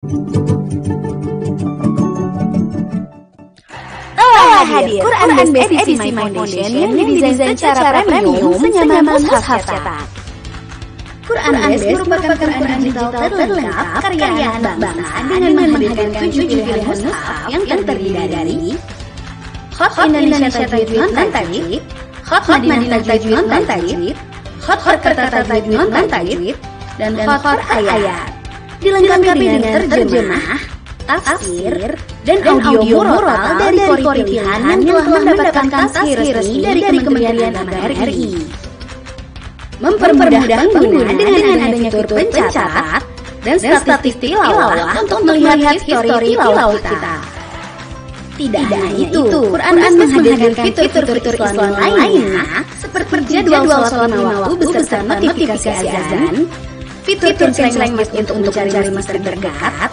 Telah hadir Quran-based edisi My Foundation yang didesain secara premium senyaman mushaf cetak. Quran-based merupakan Quran digital terlengkap karya anak bangsa dengan menghadirkan 7 pilihan mushaf yang terdiri dari Hot Indonesia Tajwid Non-Tajwid, Hot Madinah Tajwid Non-Tajwid, Hot Kertas Tajwid Non-Tajwid, dan Hot Ayat. Dilengkapi dengan terjemah, tafsir, dan audio murotal dari kori pilihan yang telah mendapatkan tafsir resmi dari Kementerian Agama RI. Mempermudah pengguna dengan adanya fitur pencatat dan statistik tilawah untuk melihat histori tilawah kita. Tidak hanya itu, Quran menghadirkan fitur-fitur Islam lainnya seperti jadwal sholat 5 waktu beserta notifikasi azan, fitur translate masjid untuk mencari masjid terdekat,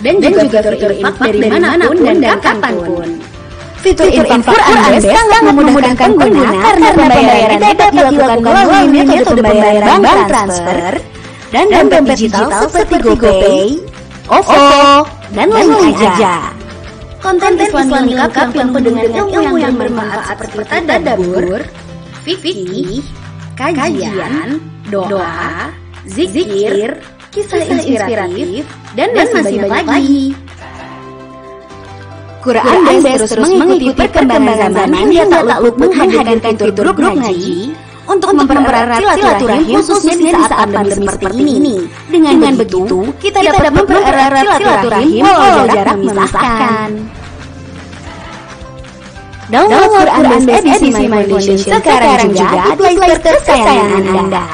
dan juga fitur infak dari manapun dan kapanpun. Fitur infak Quran sangat memudahkan pengguna karena pembayaran dapat dilakukan melalui metode pembayaran bank transfer dan dompet digital seperti GoPay, OVO, dan lain aja. Konten Islam lengkap yang penuh dengan ilmu yang bermanfaat seperti tadabbur, fikih, kajian, doa, zikir, kisah inspiratif, dan masih banyak lagi. Quran terus mengikuti perkembangan zaman yang tak luput menghadirkan fitur grup ngaji untuk mempererat silaturahim khususnya di saat pandemi seperti ini. Dengan begitu, kita dapat mempererat silaturahim walau jarak memisahkan. Download Quran edisi My Foundation sekarang juga di Playstore kesayangan Anda.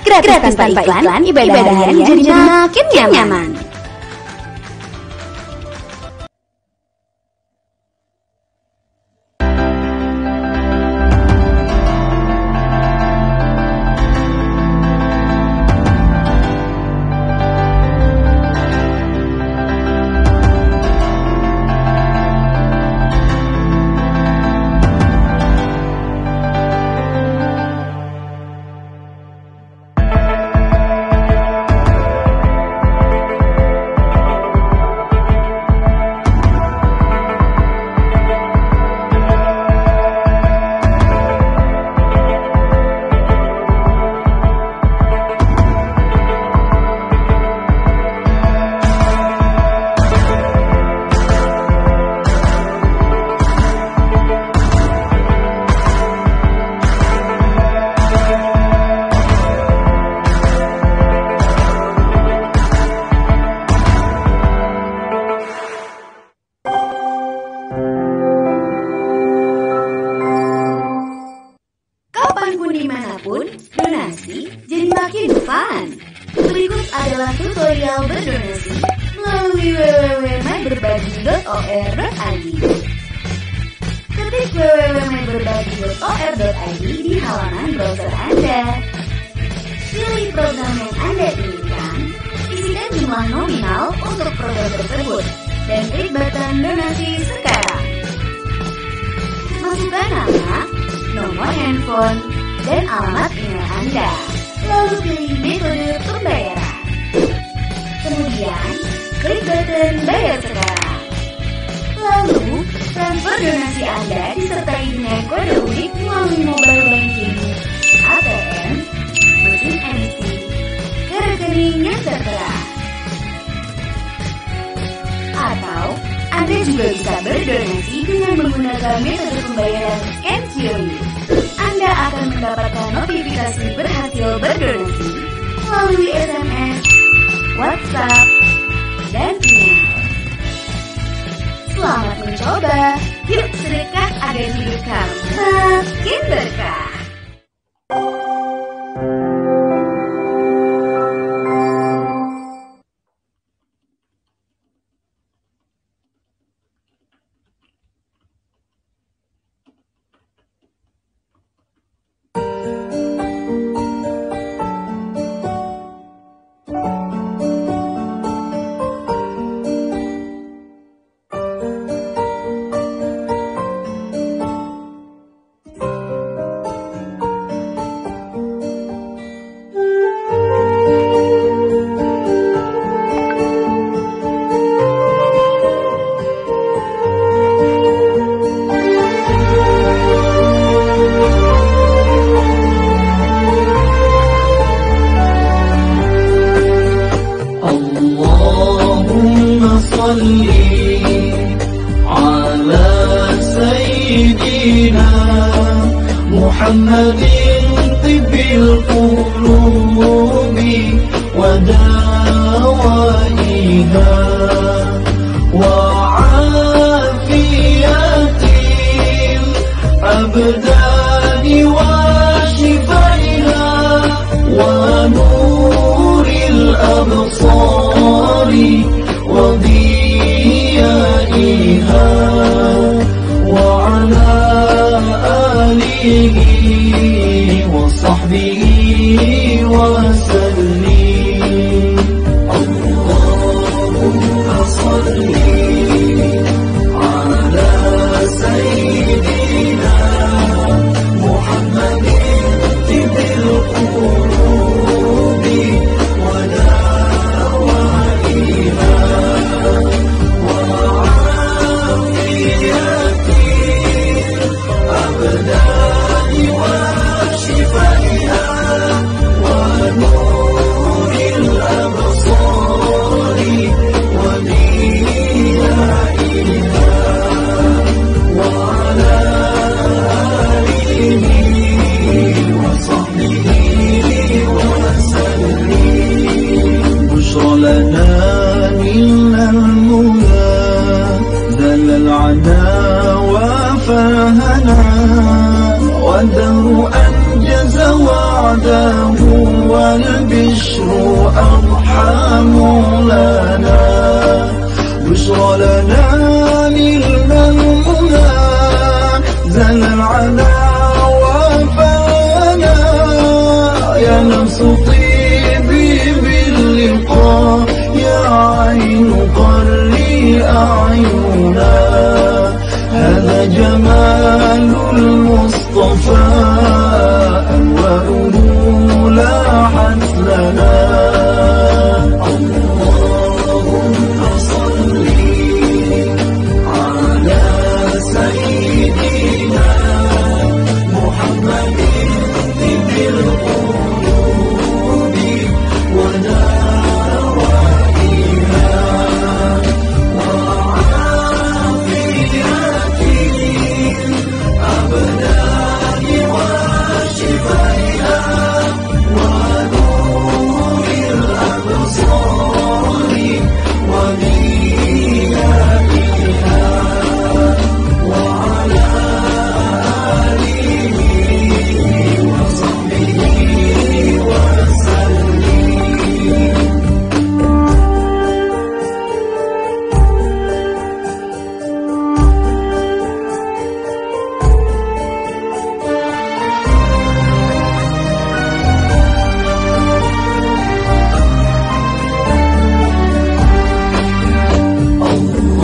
Gratis tanpa iklan, ibadah harian jadi makin nyaman. Ketik www.myberbagi.or.id di halaman browser Anda. Pilih program yang Anda inginkan, isikan jumlah nominal untuk program tersebut, dan klik button donasi sekarang. Masukkan nama, nomor handphone, dan alamat email Anda, lalu pilih metode pembayaran. Kemudian, klik button bayar sekarang. Lalu, transfer donasi Anda disertai dengan kode unik melalui mobile banking, ATM, mesin edisi, ke rekening yang tertera. Atau, Anda juga bisa berdonasi dengan menggunakan metode pembayaran scan QR. Anda akan mendapatkan notifikasi berhasil berdonasi melalui SMS, WhatsApp, dan email. Selamat mencoba. Yuk sedekah agar hidup kamu makin berkah. صلي على سيدنا محمد طب القلوب ودوائها وعافية الأبدان وشفائها ونور الأبصار وضيائها وعلى آله وصحبه وسلم. اللهم صل على سيدنا محمد طب القلوب ودوائها وعافية الأبدان وشفائها ونور الأبصار وضيائها وعلى آله وصحبه وسلم. بشرى لنا من المنى ذل العنا وفاهنا والدهر أنجز وعده والبشر أضحى مولانا. بشرى لنا من المنى ذل العنا وفاهنا يا نفس طيبي باللقاء يا عين قري أعينا. هذا جمال المصطفى أنواره لاحت لنا. اللهم صل على سيدنا محمد طب القلوب ودوائها وعافية الأبدان وشفائها ونور الأبصار وضيائها وعلى آله وصحبه وسلم.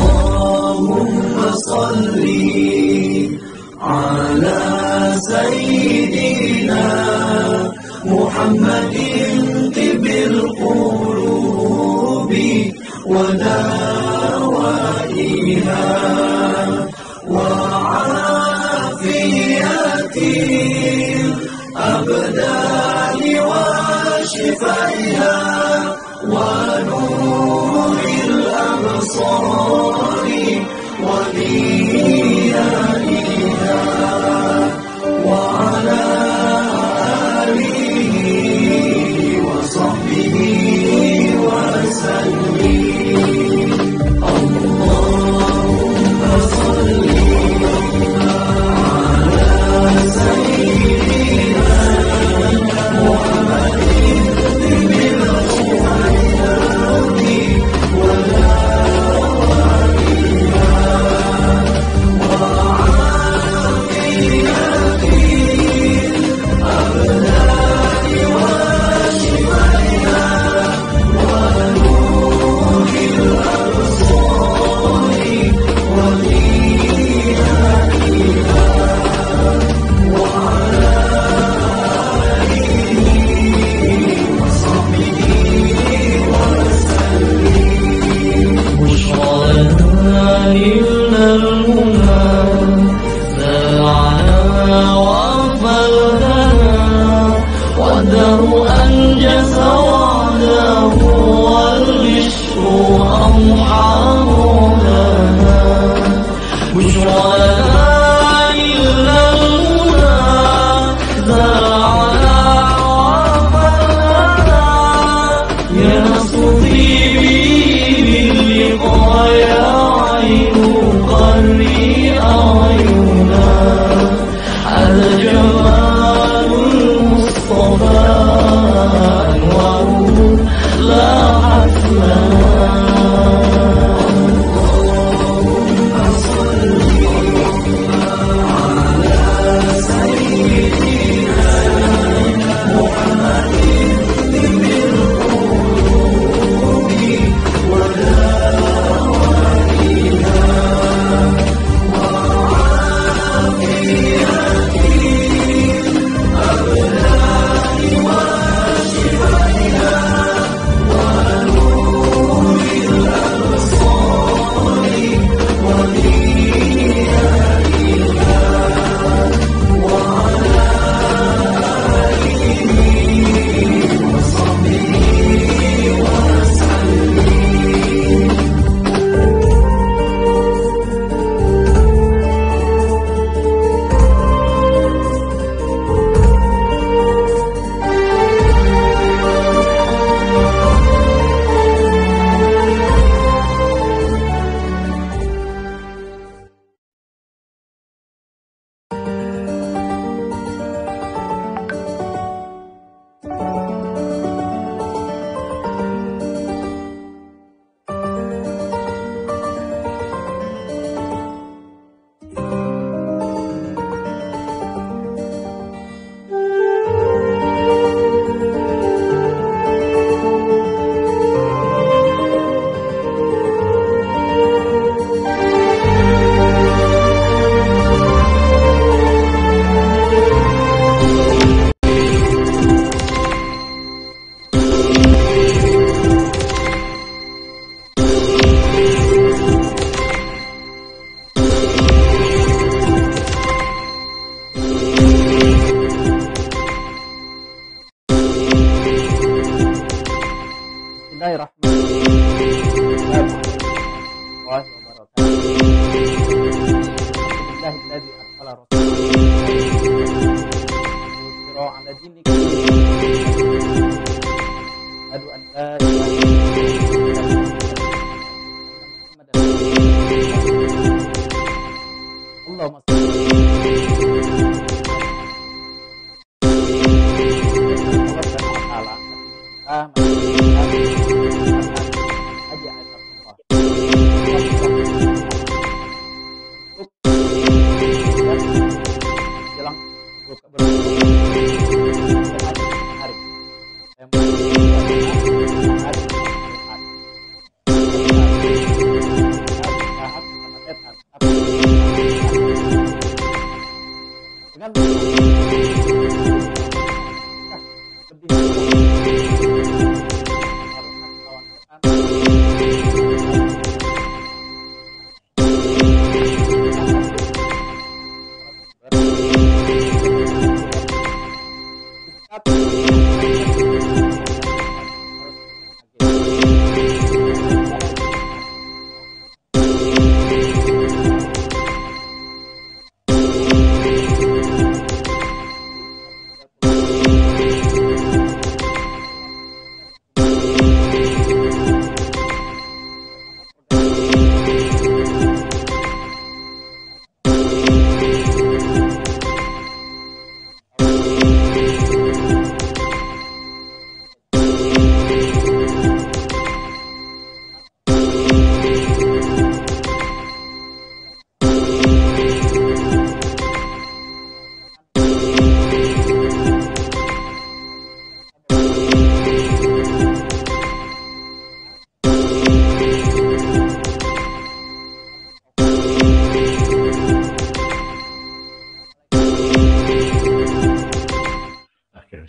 اللهم صل على سيدنا محمد طب القلوب ودوائها وعافية الأبدان وشفائها ونور الأبصار وضيائها وعلى آله وصحبه وسلم. اللهم صل على سيدنا محمد طب القلوب ودوائها تغني أعيننا هذا جمال المصطفى أنواره لاحت لنا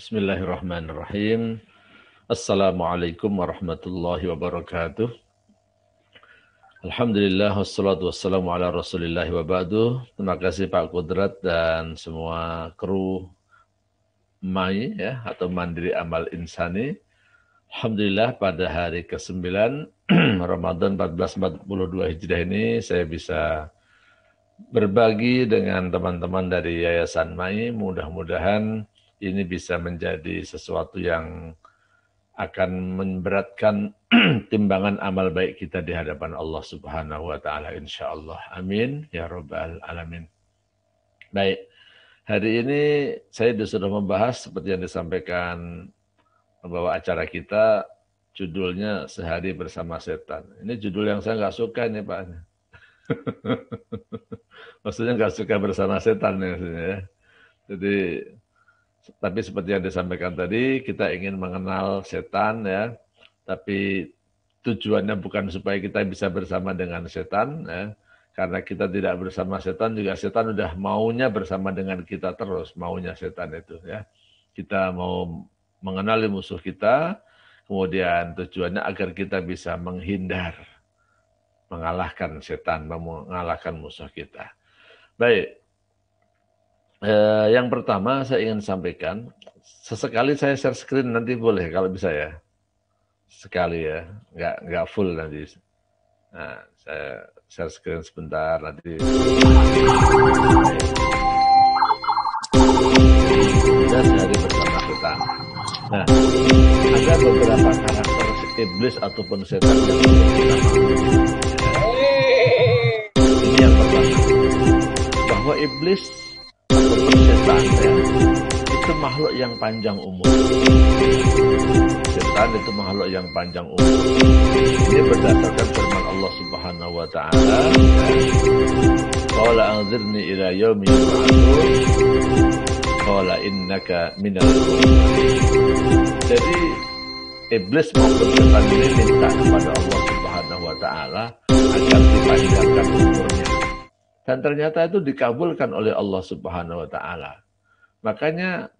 Bismillahirrahmanirrahim. Assalamualaikum warahmatullahi wabarakatuh. Alhamdulillah wassalatu wassalamu ala Rasulillah wa ba'du. Terima kasih Pak Kudrat dan semua kru MAI ya atau Mandiri Amal Insani. Alhamdulillah pada hari ke-9 Ramadan 1442 Hijriah ini saya bisa berbagi dengan teman-teman dari Yayasan MAI. Mudah-mudahan ini bisa menjadi sesuatu yang akan memberatkan timbangan amal baik kita di hadapan Allah Subhanahu wa taala insyaallah. Amin ya rabbal alamin. Baik. Hari ini saya sudah membahas seperti yang disampaikan pembawa acara kita, judulnya Sehari Bersama Setan. Ini judul yang saya nggak suka nih Pak. Maksudnya nggak suka bersama setan ya. Jadi tapi seperti yang disampaikan tadi, kita ingin mengenal setan ya. Tapi tujuannya bukan supaya kita bisa bersama dengan setan ya. Karena kita tidak bersama setan, juga setan udah maunya bersama dengan kita terus, maunya setan itu ya. Kita mau mengenali musuh kita, kemudian tujuannya agar kita bisa menghindar, mengalahkan setan, mengalahkan musuh kita. Baik. Yang pertama saya ingin sampaikan, sesekali saya share screen nanti boleh kalau bisa ya, sekali ya, nggak full nanti. Nah, saya share screen sebentar nanti. Kita sehari bersama setan. Nah, ada beberapa karakter iblis ataupun setan yang ini yang pertama, bahwa iblis setan ya, itu makhluk yang panjang umur. Setan itu makhluk yang panjang umur. Ini berdasarkan firman Allah Subhanahu wa taala, qala anzirni ila yaumi yub'atsun qala innaka minal munzirin. Jadi iblis maupun setan ini minta kepada Allah Subhanahu wa taala agar dipanjangkan umurnya. Dan ternyata itu dikabulkan oleh Allah Subhanahu wa taala. Makanya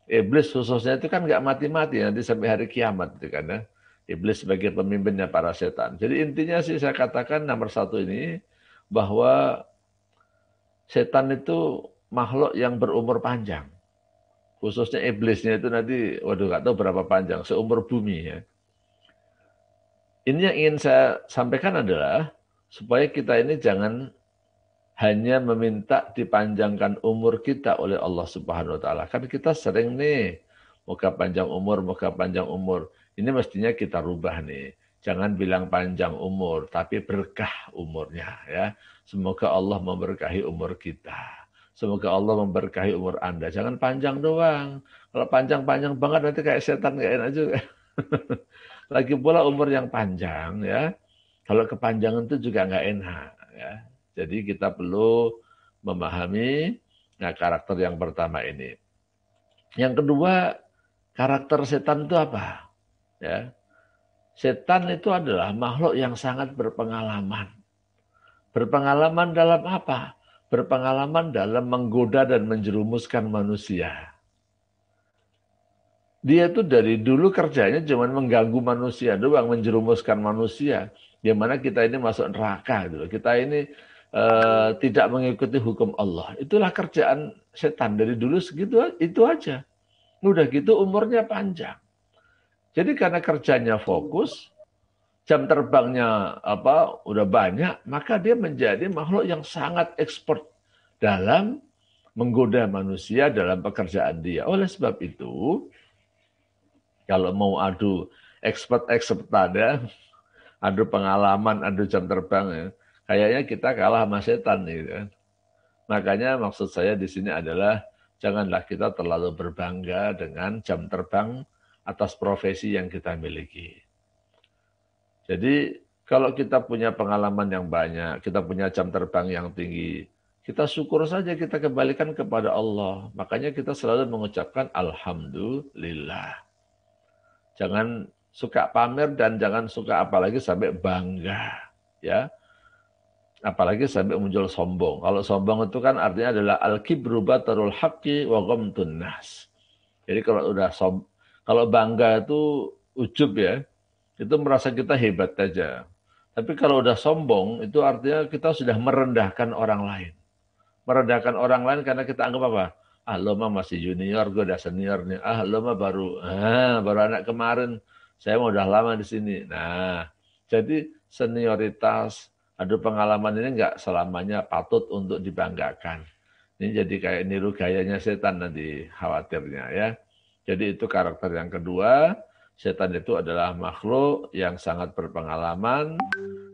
iblis khususnya itu kan nggak mati-mati nanti sampai hari kiamat itu kan ya. Iblis sebagai pemimpinnya para setan. Jadi intinya sih saya katakan nomor satu ini bahwa setan itu makhluk yang berumur panjang. Khususnya iblisnya itu nanti, waduh nggak tahu berapa panjang, seumur bumi ya. Ini yang ingin saya sampaikan adalah supaya kita ini jangan hanya meminta dipanjangkan umur kita oleh Allah Subhanahu wa taala. Kan kita sering nih, moga panjang umur, moga panjang umur. Ini mestinya kita rubah nih. Jangan bilang panjang umur, tapi berkah umurnya ya. Semoga Allah memberkahi umur kita. Semoga Allah memberkahi umur Anda. Jangan panjang doang. Kalau panjang-panjang banget nanti kayak setan nggak enak juga. Lagi pula umur yang panjang ya. Kalau kepanjangan itu juga nggak enak ya. Jadi kita perlu memahami karakter yang pertama ini. Yang kedua, karakter setan itu apa? Ya. Setan itu adalah makhluk yang sangat berpengalaman. Berpengalaman dalam apa? Berpengalaman dalam menggoda dan menjerumuskan manusia. Dia itu dari dulu kerjanya cuma mengganggu manusia doang, menjerumuskan manusia. Di mana kita ini masuk neraka gitu. Kita ini tidak mengikuti hukum Allah. Itulah kerjaan setan dari dulu segitu itu aja. Udah gitu umurnya panjang. Jadi karena kerjanya fokus, jam terbangnya udah banyak, maka dia menjadi makhluk yang sangat expert dalam menggoda manusia dalam pekerjaan dia. Oleh sebab itu, kalau mau adu expert-expertan ya, adu pengalaman, adu jam terbang ya, kayaknya kita kalah sama setan gitu kan. Makanya maksud saya di sini adalah janganlah kita terlalu berbangga dengan jam terbang atas profesi yang kita miliki. Jadi kalau kita punya pengalaman yang banyak, kita punya jam terbang yang tinggi, kita syukur saja, kita kembalikan kepada Allah. Makanya kita selalu mengucapkan Alhamdulillah. Jangan suka pamer dan jangan suka apalagi sampai bangga. Ya. Apalagi sampai muncul sombong. Kalau sombong itu kan artinya adalah al-kibru batarul haqqi wa ghamtun nas. Jadi kalau bangga itu ujub ya, itu merasa kita hebat aja. Tapi kalau udah sombong itu artinya kita sudah merendahkan orang lain. Merendahkan orang lain karena kita anggap apa? Ah lo mah masih junior, gue udah senior nih. Ah lo mah baru anak kemarin. Saya mah udah lama di sini. Nah, jadi senioritas, adu pengalaman ini nggak selamanya patut untuk dibanggakan. Ini jadi kayak niru gayanya setan nanti khawatirnya ya. Jadi itu karakter yang kedua. Setan itu adalah makhluk yang sangat berpengalaman,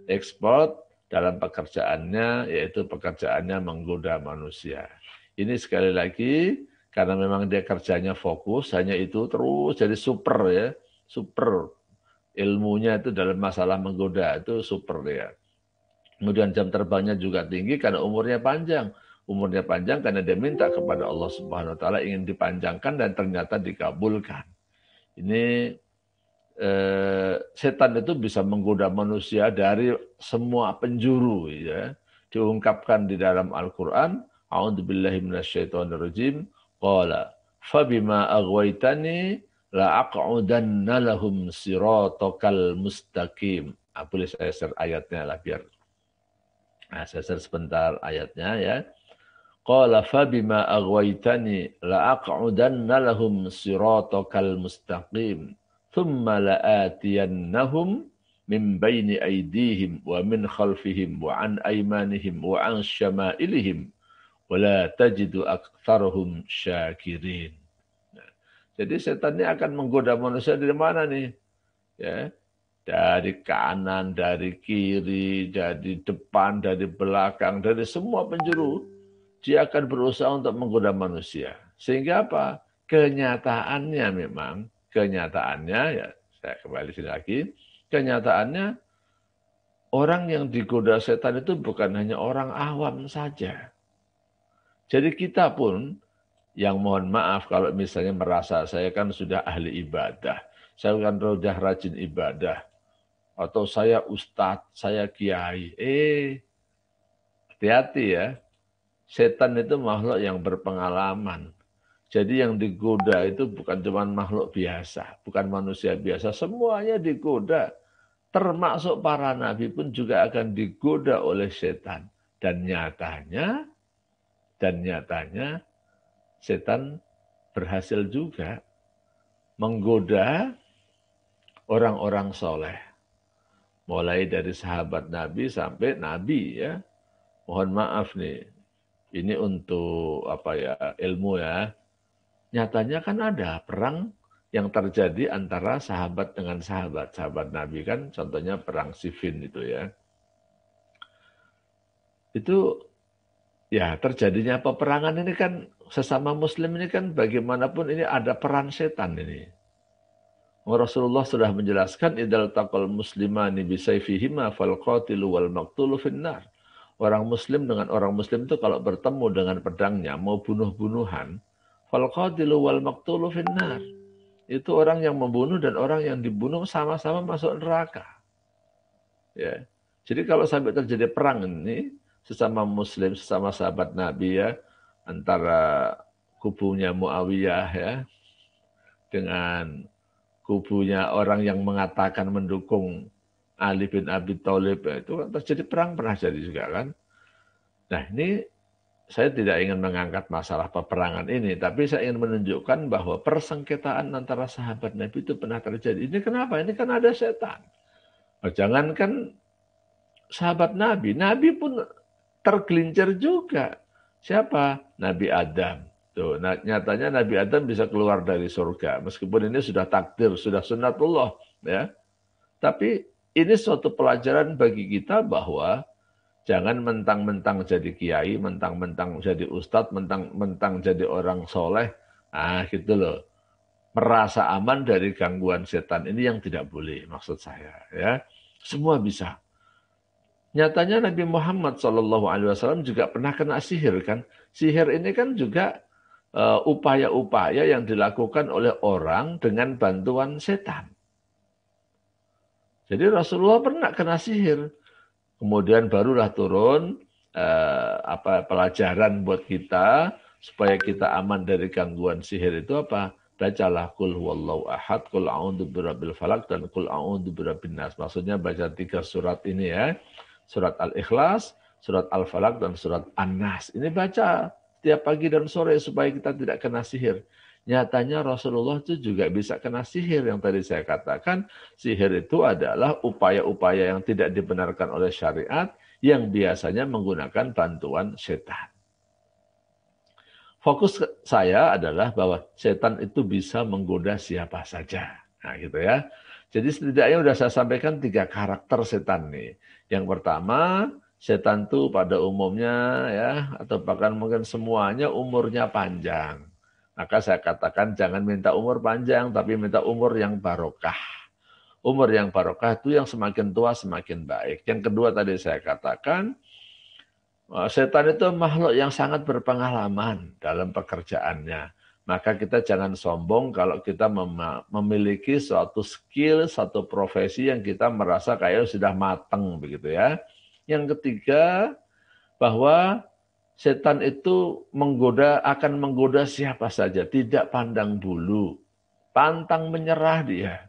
expert dalam pekerjaannya, yaitu pekerjaannya menggoda manusia. Ini sekali lagi, karena memang dia kerjanya fokus, hanya itu terus jadi super ya, super ilmunya itu dalam masalah menggoda, itu super ya. Kemudian jam terbangnya juga tinggi karena umurnya panjang. Umurnya panjang karena dia minta kepada Allah Subhanahu wa taala ingin dipanjangkan dan ternyata dikabulkan. Ini setan itu bisa menggoda manusia dari semua penjuru ya. Diungkapkan di dalam Al-Qur'an, a'udzubillahi minasyaitonirrajim, qala fabima aghwaytani la aq'udanna lahum siratakal mustaqim. Boleh saya share ayatnya lah biar. Saya share sebentar ayatnya ya. Qala fabima aghwaytani la aq'udanna lahum siratakal mustaqim. Thumma la'atiyannahum min baini aydihim wa min khalfihim wa an aymanihim wa an syama'ilihim wa la tajidu aktsarahum syakirin. Jadi setan ini akan menggoda manusia dari mana nih? Ya, dari kanan, dari kiri, dari depan, dari belakang, dari semua penjuru. Dia akan berusaha untuk menggoda manusia. Sehingga apa? Kenyataannya memang, kenyataannya, ya saya kembali sini lagi, kenyataannya orang yang digoda setan itu bukan hanya orang awam saja. Jadi kita pun, yang mohon maaf kalau misalnya merasa saya kan sudah ahli ibadah, saya kan sudah rajin ibadah, atau saya ustadz, saya kiai. Hati-hati ya. Setan itu makhluk yang berpengalaman. Jadi yang digoda itu bukan cuma makhluk biasa, bukan manusia biasa, semuanya digoda. Termasuk para nabi pun juga akan digoda oleh setan. Dan nyatanya setan berhasil juga menggoda orang-orang soleh. Mulai dari sahabat Nabi sampai Nabi ya. Mohon maaf nih, ini untuk ilmu ya. Nyatanya kan ada perang yang terjadi antara sahabat dengan sahabat. Sahabat Nabi kan contohnya perang Siffin itu ya. Itu ya terjadinya peperangan ini kan sesama muslim ini kan bagaimanapun ini ada peran setan ini. Rasulullah sudah menjelaskan idal taqal muslimani bisayfihima fal qatilu wal maqtulu finnar. Orang muslim dengan orang muslim itu kalau bertemu dengan pedangnya mau bunuh-bunuhan, fal qatilu wal maqtulu finnar. Itu orang yang membunuh dan orang yang dibunuh sama-sama masuk neraka. Ya. Jadi kalau sampai terjadi perang ini sesama muslim, sesama sahabat Nabi ya, antara kubunya Muawiyah ya dengan kubunya orang yang mengatakan mendukung Ali bin Abi Thalib, itu kan terjadi perang, pernah jadi juga kan. Nah ini saya tidak ingin mengangkat masalah peperangan ini, tapi saya ingin menunjukkan bahwa persengketaan antara sahabat Nabi itu pernah terjadi. Ini kenapa? Ini kan ada setan. Jangankan sahabat Nabi, Nabi pun tergelincir juga. Siapa? Nabi Adam. Tuh, nyatanya Nabi Adam bisa keluar dari surga. Meskipun ini sudah takdir, sudah sunnatullah. Ya. Tapi ini suatu pelajaran bagi kita bahwa jangan mentang-mentang jadi kiai, mentang-mentang jadi ustadz, mentang-mentang jadi orang soleh. Gitu loh. Merasa aman dari gangguan setan. Ini yang tidak boleh maksud saya. Ya. Semua bisa. Nyatanya Nabi Muhammad SAW juga pernah kena sihir kan. Sihir ini kan juga upaya-upaya yang dilakukan oleh orang dengan bantuan setan. Jadi Rasulullah pernah kena sihir. Kemudian barulah turun pelajaran buat kita supaya kita aman dari gangguan sihir itu apa? Bacalah qul huwallahu ahad, qul a'udzu birabbil falaq dan qul a'udzu birabbin nas. Maksudnya baca 3 surat ini ya. Surat Al-Ikhlas, surat Al-Falaq dan surat An-Nas. Ini baca setiap pagi dan sore supaya kita tidak kena sihir. Nyatanya Rasulullah itu juga bisa kena sihir. Yang tadi saya katakan, sihir itu adalah upaya-upaya yang tidak dibenarkan oleh syariat yang biasanya menggunakan bantuan setan. Fokus saya adalah bahwa setan itu bisa menggoda siapa saja. Nah, gitu ya. Jadi setidaknya sudah saya sampaikan 3 karakter setan nih. Yang pertama, setan itu pada umumnya ya, atau bahkan mungkin semuanya umurnya panjang. Maka saya katakan jangan minta umur panjang, tapi minta umur yang barokah. Umur yang barokah itu yang semakin tua semakin baik. Yang kedua tadi saya katakan, setan itu makhluk yang sangat berpengalaman dalam pekerjaannya. Maka kita jangan sombong kalau kita memiliki suatu skill, satu profesi yang kita merasa kayak sudah mateng begitu ya. Yang ketiga, bahwa setan itu akan menggoda siapa saja, tidak pandang bulu, pantang menyerah dia.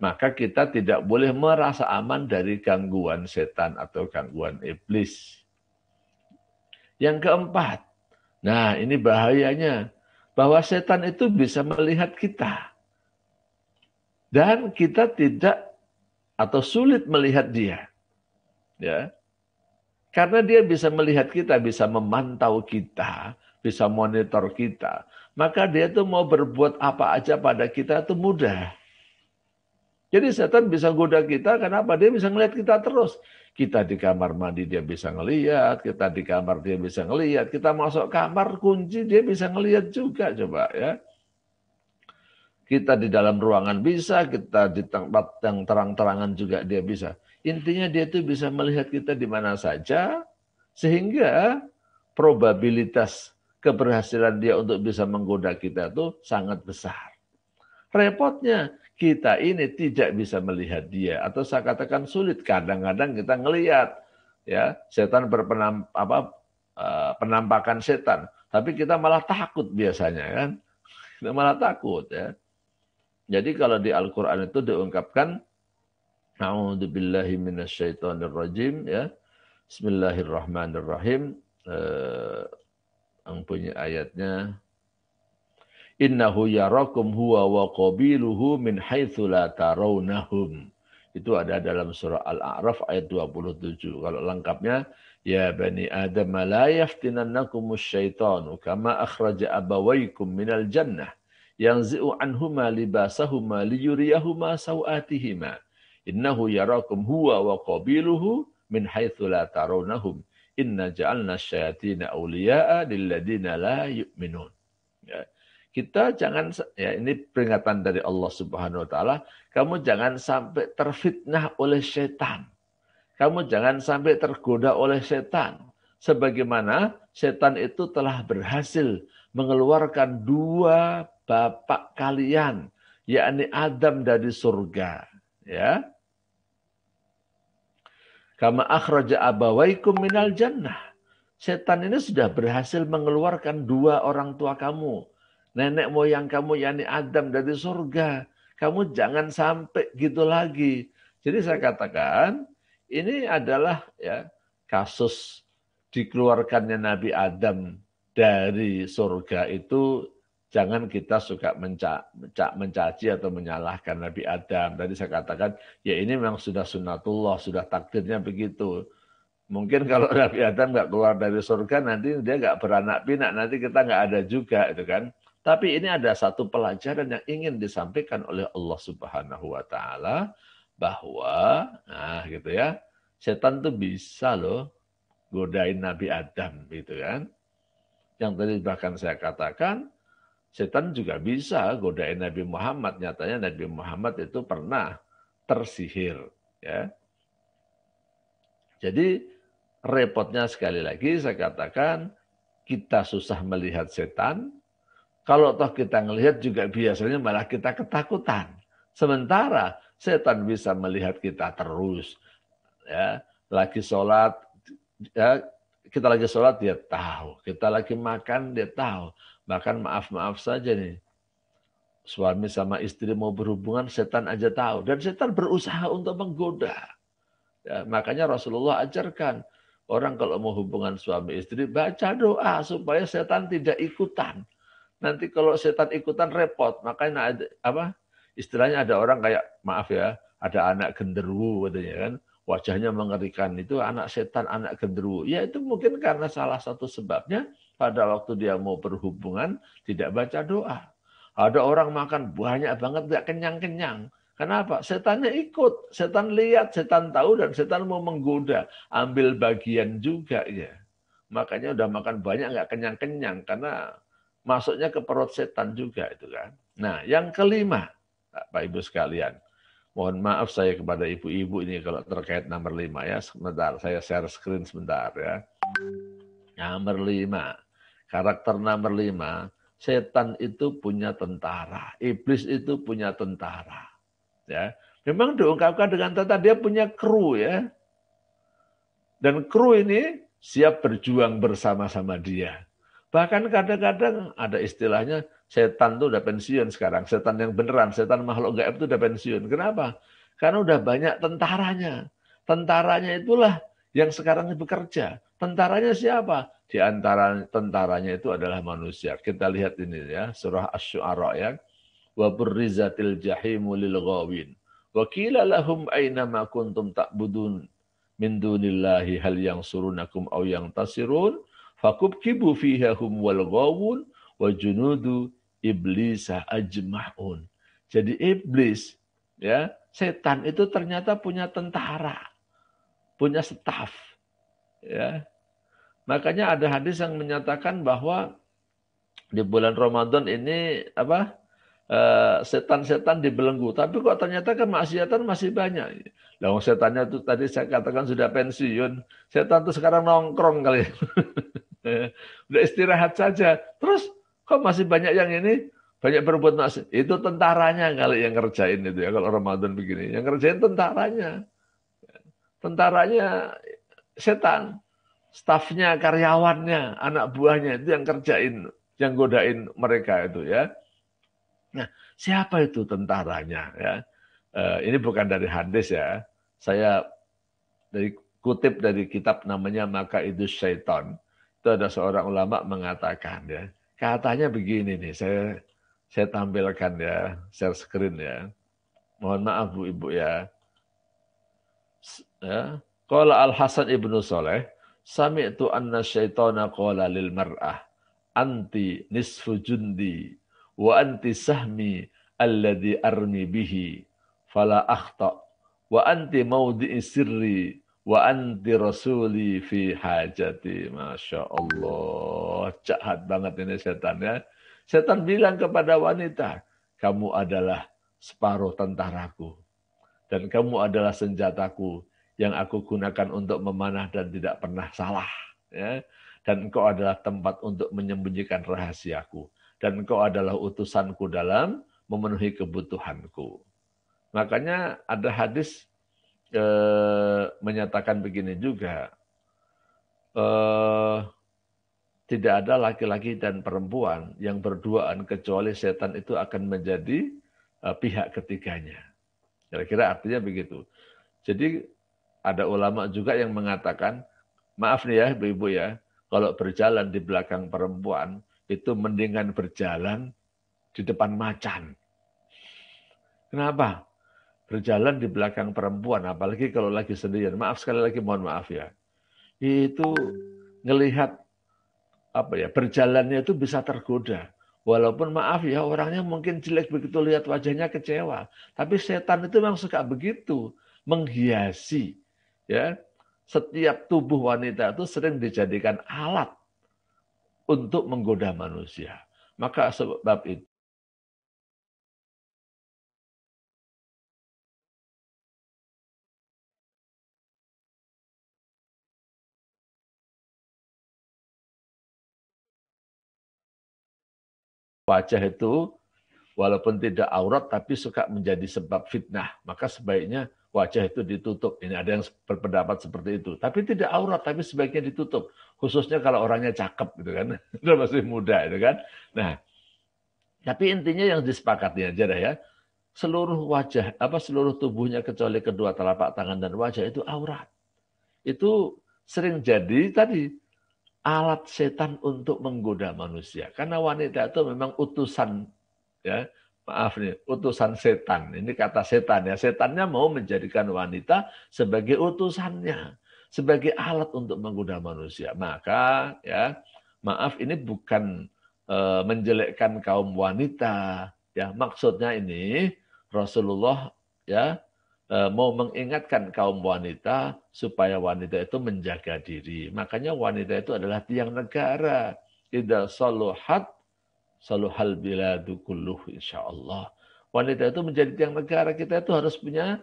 Maka kita tidak boleh merasa aman dari gangguan setan atau gangguan iblis. Yang keempat, nah ini bahayanya, bahwa setan itu bisa melihat kita. Dan kita tidak atau sulit melihat dia. Ya. Karena dia bisa melihat kita, bisa memantau kita, bisa monitor kita. Maka dia tuh mau berbuat apa aja pada kita itu mudah. Jadi setan bisa goda kita, kenapa? Dia bisa ngelihat kita terus. Kita di kamar mandi dia bisa ngelihat, kita di kamar dia bisa ngelihat, kita masuk kamar kunci dia bisa ngelihat juga, coba ya. Kita di dalam ruangan bisa, kita di tempat yang terang-terangan juga dia bisa. Intinya dia tuh bisa melihat kita di mana saja, sehingga probabilitas keberhasilan dia untuk bisa menggoda kita itu sangat besar. Repotnya, kita ini tidak bisa melihat dia, atau saya katakan sulit. Kadang-kadang kita ngelihat ya setan penampakan setan, tapi kita malah takut biasanya kan, kita malah takut ya. Jadi kalau di Al-Quran itu diungkapkan, A'udzubillahi minasyaitonirrajim ya, Bismillahirrahmanirrahim, yang punya ayatnya, Innahu yarakum huwa wa qabiluhu min haitsu la tarawnahum. Itu ada dalam surah Al-A'raf ayat 27. Kalau lengkapnya, ya bani Adam la yaftinannakumus syaitanu kama akhraja abawaykum minal jannah yanzi'u anhuma libasahuma liyuriyahuma sawatihima. Innahu yarakum huwa wa qabiluhu min haitsu la tarawnahum. Inna ja'alna syayatina awliya'a lilladina la yu'minun. Ya. Kita jangan, ya ini peringatan dari Allah Subhanahu wa Ta'ala, kamu jangan sampai terfitnah oleh setan. Kamu jangan sampai tergoda oleh setan. Sebagaimana setan itu telah berhasil mengeluarkan 2 bapak kalian, yakni Adam dari surga. Ya. Kama akhraja abawaikum minal jannah. Setan ini sudah berhasil mengeluarkan 2 orang tua kamu, nenek moyang kamu, yakni Adam dari surga. Kamu jangan sampai gitu lagi. Jadi saya katakan, ini adalah ya kasus dikeluarkannya Nabi Adam dari surga itu, jangan kita suka mencaci atau menyalahkan Nabi Adam. Tadi saya katakan, ya ini memang sudah sunnatullah, sudah takdirnya begitu. Mungkin kalau Nabi Adam nggak keluar dari surga, nanti dia nggak beranak pinak, nanti kita nggak ada juga, itu kan. Tapi ini ada satu pelajaran yang ingin disampaikan oleh Allah Subhanahu wa Ta'ala, bahwa, nah gitu ya, setan tuh bisa loh godain Nabi Adam, gitu kan. Yang tadi bahkan saya katakan, setan juga bisa godain Nabi Muhammad. Nyatanya Nabi Muhammad itu pernah tersihir, ya. Jadi repotnya sekali lagi saya katakan, kita susah melihat setan. Kalau toh kita ngelihat juga biasanya malah kita ketakutan. Sementara setan bisa melihat kita terus. Ya, lagi sholat, ya, kita lagi sholat dia tahu. Kita lagi makan dia tahu. Bahkan maaf saja nih, suami sama istri mau berhubungan, setan aja tahu. Dan setan berusaha untuk menggoda. Ya, makanya Rasulullah ajarkan, orang kalau mau hubungan suami istri, baca doa supaya setan tidak ikutan. Nanti kalau setan ikutan repot. Makanya istilahnya ada orang kayak, maaf ya, ada anak genderuwo katanya kan, wajahnya mengerikan, itu anak setan, anak genderuwo. Ya itu mungkin karena salah satu sebabnya pada waktu dia mau berhubungan tidak baca doa. Ada orang makan banyak banget nggak kenyang-kenyang. Kenapa? Setannya ikut, setan lihat, setan tahu, dan setan mau menggoda. Ambil bagian juga ya. Makanya udah makan banyak nggak kenyang-kenyang, karena masuknya ke perut setan juga itu kan. Nah, yang kelima, Pak Ibu sekalian. Mohon maaf saya kepada ibu-ibu ini kalau terkait nomor 5 ya. Sebentar, saya share screen sebentar ya. Nomor 5. Karakter nomor 5. Setan itu punya tentara, iblis itu punya tentara. Ya, memang diungkapkan dengan tentara, dia punya kru ya. Dan kru ini siap berjuang bersama-sama dia. Bahkan kadang-kadang ada istilahnya setan itu udah pensiun sekarang, setan yang beneran, setan makhluk gaib itu udah pensiun. Kenapa? Karena udah banyak tentaranya. Tentaranya itulah yang sekarang bekerja. Tentaranya siapa? Di antara tentaranya itu adalah manusia. Kita lihat ini ya, surah Asy-Syu'ara ya. Wa burrizatil jahimu lil ghawin. Wa qila lahum aina ma kuntum ta'budun min dunillahi hal yansurunakum aw yantasirun fakubkibu fiha hum wal ghawun wa junudu iblisa ajma'un. Jadi iblis ya, setan itu ternyata punya tentara, punya staf ya. Makanya ada hadis yang menyatakan bahwa di bulan Ramadan ini setan-setan dibelenggu, tapi kok ternyata kemaksiatan masih banyak. Lah setannya itu tadi saya katakan sudah pensiun, setan itu sekarang nongkrong kali. Udah istirahat saja. Terus kok masih banyak yang ini? Banyak berbuat maksiat. Itu tentaranya kali yang ngerjain itu ya kalau Ramadan begini. Yang ngerjain tentaranya. Tentaranya setan. Stafnya, karyawannya, anak buahnya itu yang kerjain, yang godain mereka itu ya. Nah, siapa itu tentaranya ya? Ini bukan dari hadis ya. Saya kutip dari kitab namanya Makaidus Syaitan. Itu ada seorang ulama mengatakan ya. Katanya begini nih, saya tampilkan ya, share screen ya. Mohon maaf Bu Ibu ya. Ya. Qala Al-Hasan Ibnu Saleh, sami'tu anna syaitana qala lil mar'ah anti nisfu jundi wa anti sahmi alladhi armi bihi fala akhta wa anti maudhi'i sirri wa anti rasuli fi hajati. Masya Allah, jahat banget ini setan ya. Setan bilang kepada wanita, kamu adalah separuh tentaraku dan kamu adalah senjataku yang aku gunakan untuk memanah dan tidak pernah salah. Ya. Dan engkau adalah tempat untuk menyembunyikan rahasiaku. Dan engkau adalah utusanku dalam memenuhi kebutuhanku. Makanya ada hadis menyatakan begini juga. Tidak ada laki-laki dan perempuan yang berduaan kecuali setan itu akan menjadi pihak ketiganya. Kira-kira artinya begitu. Jadi ada ulama juga yang mengatakan, maaf nih ya ibu-ibu ya, kalau berjalan di belakang perempuan, itu mendingan berjalan di depan macan. Kenapa? Berjalan di belakang perempuan, apalagi kalau lagi sendirian. Maaf sekali lagi, mohon maaf ya. Itu ngelihat berjalannya itu bisa tergoda. Walaupun maaf ya, orangnya mungkin jelek, begitu lihat wajahnya kecewa. Tapi setan itu memang suka begitu, menghiasi. Ya, setiap tubuh wanita itu sering dijadikan alat untuk menggoda manusia. Maka sebab itu wajah itu walaupun tidak aurat tapi suka menjadi sebab fitnah. Maka sebaiknya wajah itu ditutup. Ini ada yang berpendapat seperti itu. Tapi tidak aurat, tapi sebaiknya ditutup. Khususnya kalau orangnya cakep gitu kan. Dia masih muda itu kan. Nah, tapi intinya yang disepakati aja dah ya. Seluruh wajah, seluruh tubuhnya kecuali kedua telapak tangan dan wajah itu aurat. Itu sering jadi tadi alat setan untuk menggoda manusia. Karena wanita itu memang utusan, ya, maaf nih, utusan setan. Ini kata setan ya. Setannya mau menjadikan wanita sebagai utusannya, sebagai alat untuk menggoda manusia. Maka ya, maaf ini bukan menjelekkan kaum wanita. Ya, maksudnya ini Rasulullah ya mau mengingatkan kaum wanita supaya wanita itu menjaga diri. Makanya wanita itu adalah tiang negara. Idza saluhat saluhal biladu kulluh insyaallah. Wanita itu menjadi tiang negara. Kita itu harus punya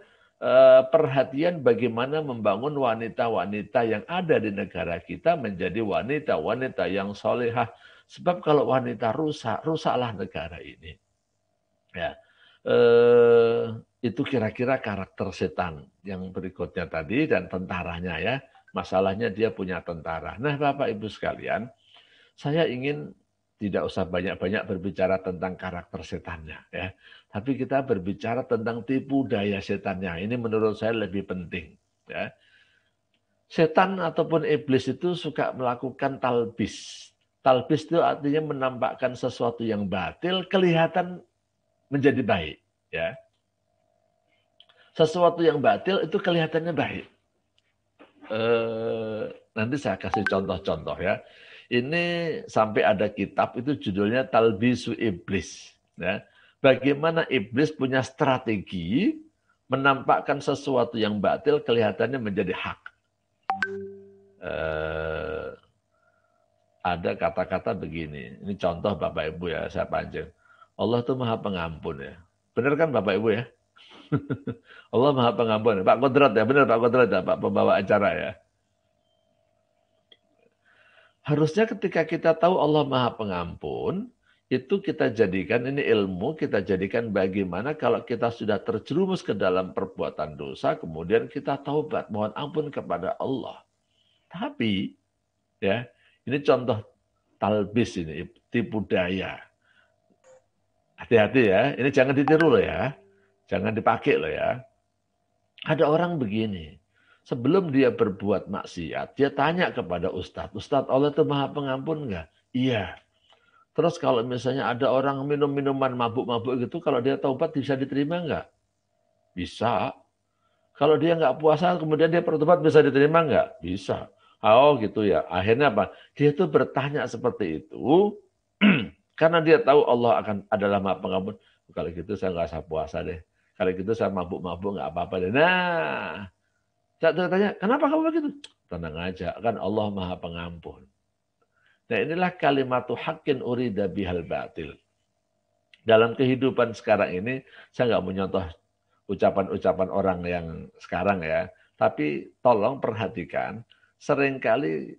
perhatian bagaimana membangun wanita-wanita yang ada di negara kita menjadi wanita-wanita yang solehah. Sebab kalau wanita rusak, rusaklah negara ini. Ya, itu kira-kira karakter setan yang berikutnya tadi dan tentaranya ya. Masalahnya dia punya tentara. Nah, Bapak Ibu sekalian, saya ingin tidak usah banyak-banyak berbicara tentang karakter setannya ya. Tapi kita berbicara tentang tipu daya setannya. Ini menurut saya lebih penting ya. Setan ataupun iblis itu suka melakukan talbis. Talbis itu artinya menampakkan sesuatu yang batil kelihatan menjadi baik ya. Sesuatu yang batil itu kelihatannya baik. Nanti saya kasih contoh-contoh ya. Ini sampai ada kitab itu judulnya Talbisu Iblis. Ya. Bagaimana iblis punya strategi menampakkan sesuatu yang batil kelihatannya menjadi hak. Ada kata-kata begini. Ini contoh Bapak Ibu ya, saya panjang. Allah itu Maha Pengampun ya. Benar kan Bapak Ibu ya? Allah Maha Pengampun. Pak Kodrat ya, benar Pak Kodrat ya, Pak pembawa acara ya. Harusnya ketika kita tahu Allah Maha Pengampun, itu kita jadikan ini ilmu, kita jadikan bagaimana kalau kita sudah terjerumus ke dalam perbuatan dosa, kemudian kita taubat, mohon ampun kepada Allah. Tapi, ya, ini contoh talbis ini, tipu daya. Hati-hati ya, ini jangan ditiru loh ya, jangan dipakai loh ya. Ada orang begini. Sebelum dia berbuat maksiat, dia tanya kepada Ustadz, Ustadz Allah itu Maha Pengampun enggak? Iya. Terus kalau misalnya ada orang minum minuman mabuk-mabuk gitu, kalau dia taubat bisa diterima enggak? Bisa. Kalau dia enggak puasa, kemudian dia bertobat bisa diterima enggak? Bisa. Oh gitu ya. Akhirnya apa? Dia tuh bertanya seperti itu, karena dia tahu Allah adalah Maha Pengampun. Kalau gitu saya enggak usah puasa deh. Kalau gitu saya mabuk-mabuk enggak apa-apa deh. Nah, saya tanya, kenapa kamu begitu? Tenang aja, kan Allah Maha Pengampun. Nah inilah kalimatu haqqin urida bihal batil. Dalam kehidupan sekarang ini, saya nggak menyontoh ucapan-ucapan orang yang sekarang ya. Tapi tolong perhatikan, seringkali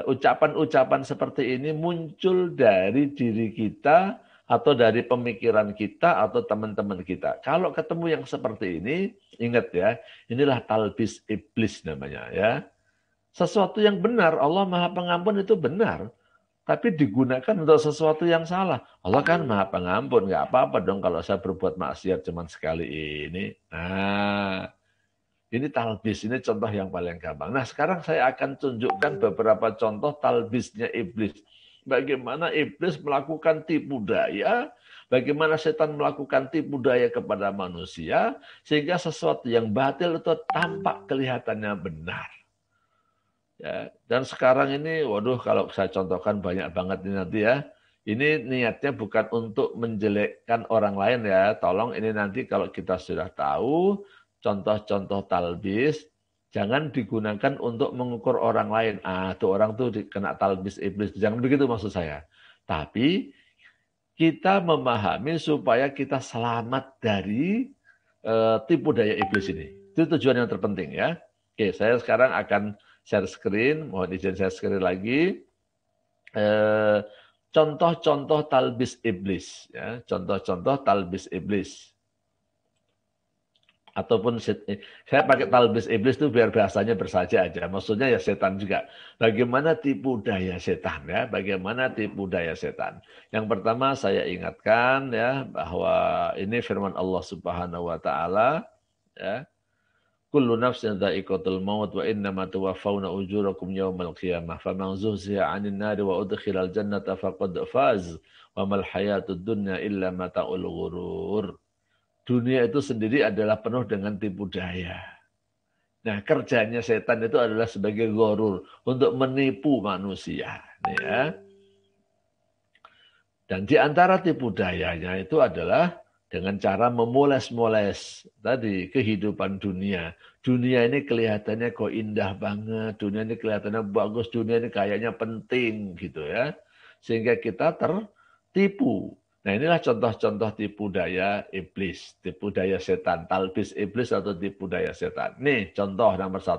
ucapan-ucapan seperti ini muncul dari diri kita, atau dari pemikiran kita atau teman-teman kita. Kalau ketemu yang seperti ini, ingat ya, inilah talbis iblis namanya ya. Sesuatu yang benar, Allah Maha Pengampun itu benar, tapi digunakan untuk sesuatu yang salah. Allah kan Maha Pengampun, nggak apa-apa dong kalau saya berbuat maksiat cuma sekali ini. Nah, ini talbis, ini contoh yang paling gampang. Nah, sekarang saya akan tunjukkan beberapa contoh talbisnya iblis. Bagaimana iblis melakukan tipu daya, bagaimana setan melakukan tipu daya kepada manusia, sehingga sesuatu yang batil itu tampak kelihatannya benar. Ya, dan sekarang ini, waduh kalau saya contohkan banyak banget ini nanti ya. Ini niatnya bukan untuk menjelekkan orang lain ya. Tolong ini nanti kalau kita sudah tahu contoh-contoh talbis, jangan digunakan untuk mengukur orang lain. Tuh orang tuh kena talbis iblis. Jangan begitu maksud saya. Tapi kita memahami supaya kita selamat dari tipu daya iblis ini. Itu tujuan yang terpenting ya. Oke, saya sekarang akan share screen. Mohon izin share screen lagi. Contoh-contoh talbis iblis. Ya. Contoh-contoh talbis iblis. Ataupun saya pakai talbis iblis itu biar bahasanya bersaja aja. Maksudnya ya setan juga. Bagaimana tipu daya setan ya? Bagaimana tipu daya setan? Yang pertama saya ingatkan ya bahwa ini firman Allah Subhanahu wa taala ya. Kullu nafsin dha'iqatul maut wa innama tuwaffawna ujurakum yaumal qiyamah faman zuhziha 'anil nari wa udkhilal jannata faqad faz wa mal hayatud dunya illa mata'ul ghurur. Dunia itu sendiri adalah penuh dengan tipu daya. Nah, kerjanya setan itu adalah sebagai ghurur untuk menipu manusia. Nih ya. Dan di antara tipu dayanya itu adalah dengan cara memoles-moles tadi kehidupan dunia. Dunia ini kelihatannya kok indah banget, dunia ini kelihatannya bagus, dunia ini kayaknya penting gitu ya. Sehingga kita tertipu. Nah inilah contoh-contoh tipu daya iblis, tipu daya setan, talbis iblis atau tipu daya setan. Nih contoh nomor 1.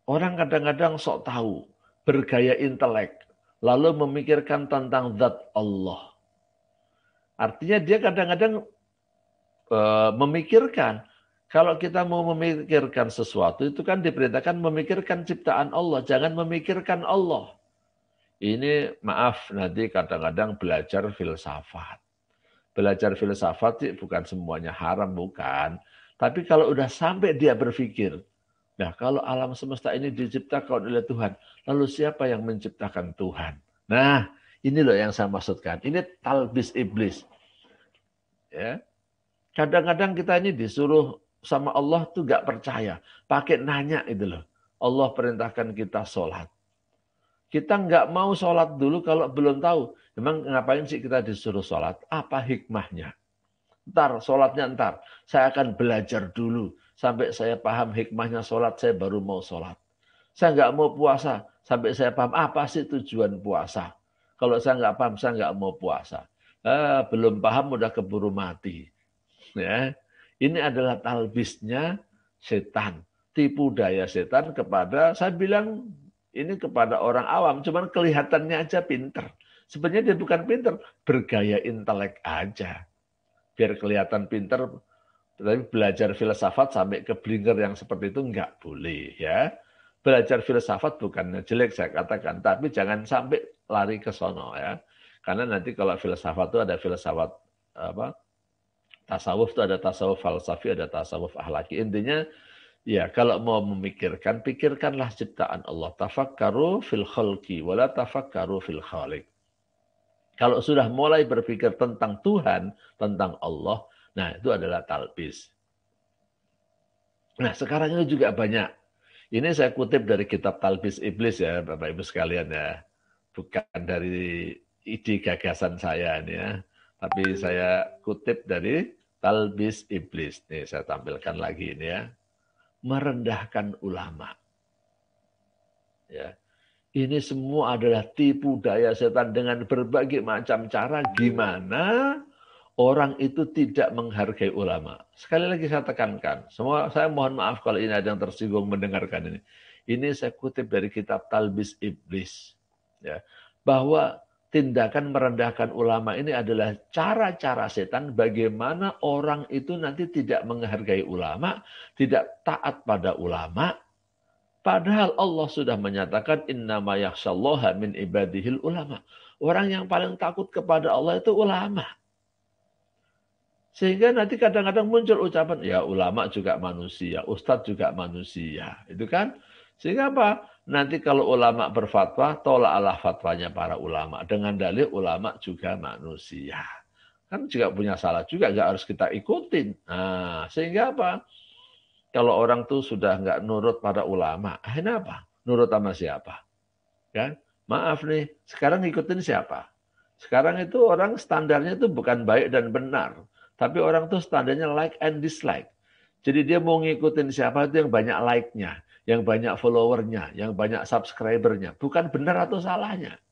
Orang kadang-kadang sok tahu, bergaya intelek, lalu memikirkan tentang zat Allah. Artinya dia kadang-kadang memikirkan, kalau kita mau memikirkan sesuatu itu kan diperintahkan memikirkan ciptaan Allah, jangan memikirkan Allah. Ini maaf nanti kadang-kadang belajar filsafat. Belajar filsafat bukan semuanya haram, bukan. Tapi kalau udah sampai dia berpikir, nah kalau alam semesta ini diciptakan oleh Tuhan, lalu siapa yang menciptakan Tuhan? Nah ini loh yang saya maksudkan. Ini talbis iblis. Ya. Kadang-kadang kita ini disuruh sama Allah tuh gak percaya. Pakai nanya itu loh. Allah perintahkan kita sholat. Kita nggak mau sholat dulu kalau belum tahu. Memang ngapain sih kita disuruh sholat? Apa hikmahnya? Ntar, sholatnya ntar. Saya akan belajar dulu. Sampai saya paham hikmahnya sholat, saya baru mau sholat. Saya nggak mau puasa. Sampai saya paham apa sih tujuan puasa. Kalau saya nggak paham, saya nggak mau puasa. Belum paham, udah keburu mati. Ya. Ini adalah talbisnya setan. Tipu daya setan kepada, saya bilang, ini kepada orang awam, cuman kelihatannya aja pinter. Sebenarnya dia bukan pinter, bergaya intelek aja. Biar kelihatan pinter, tapi belajar filsafat sampai ke blinger yang seperti itu nggak boleh ya. Belajar filsafat bukannya jelek saya katakan, tapi jangan sampai lari ke sono ya. Karena nanti kalau filsafat itu ada filsafat apa? Tasawuf itu ada tasawuf falsafi, ada tasawuf akhlaki. Intinya ya, kalau mau memikirkan, pikirkanlah ciptaan Allah. Tafakkaru fil khalqi, wala tafakkaru fil khaliq. Kalau sudah mulai berpikir tentang Tuhan, tentang Allah, nah itu adalah talbis. Nah sekarang ini juga banyak. Ini saya kutip dari kitab Talbis Iblis ya, Bapak Ibu sekalian ya. Bukan dari ide gagasan saya ini ya. Tapi saya kutip dari Talbis Iblis. Nih saya tampilkan lagi ini ya. Merendahkan ulama. Ya. Ini semua adalah tipu daya setan dengan berbagai macam cara gimana orang itu tidak menghargai ulama. Sekali lagi saya tekankan, semua saya mohon maaf kalau ini ada yang tersinggung mendengarkan ini. Ini saya kutip dari kitab Talbis Iblis. Ya. Bahwa tindakan merendahkan ulama ini adalah cara-cara setan bagaimana orang itu nanti tidak menghargai ulama, tidak taat pada ulama. Padahal Allah sudah menyatakan innama yakhsyallaha min ibadihil ulama. Orang yang paling takut kepada Allah itu ulama. Sehingga nanti kadang-kadang muncul ucapan, ya ulama juga manusia, ustadz juga manusia. Itu kan? Sehingga apa? Nanti kalau ulama berfatwa, tolaklah fatwanya para ulama. Dengan dalil ulama juga manusia. Kan juga punya salah juga, nggak harus kita ikutin. Nah, sehingga apa? Kalau orang tuh sudah nggak nurut pada ulama, akhirnya apa? Nurut sama siapa? Kan? Maaf nih, sekarang ngikutin siapa? Sekarang itu orang standarnya itu bukan baik dan benar. Tapi orang tuh standarnya like and dislike. Jadi dia mau ngikutin siapa itu yang banyak like-nya, yang banyak followernya, yang banyak subscribernya. Bukan benar atau salahnya.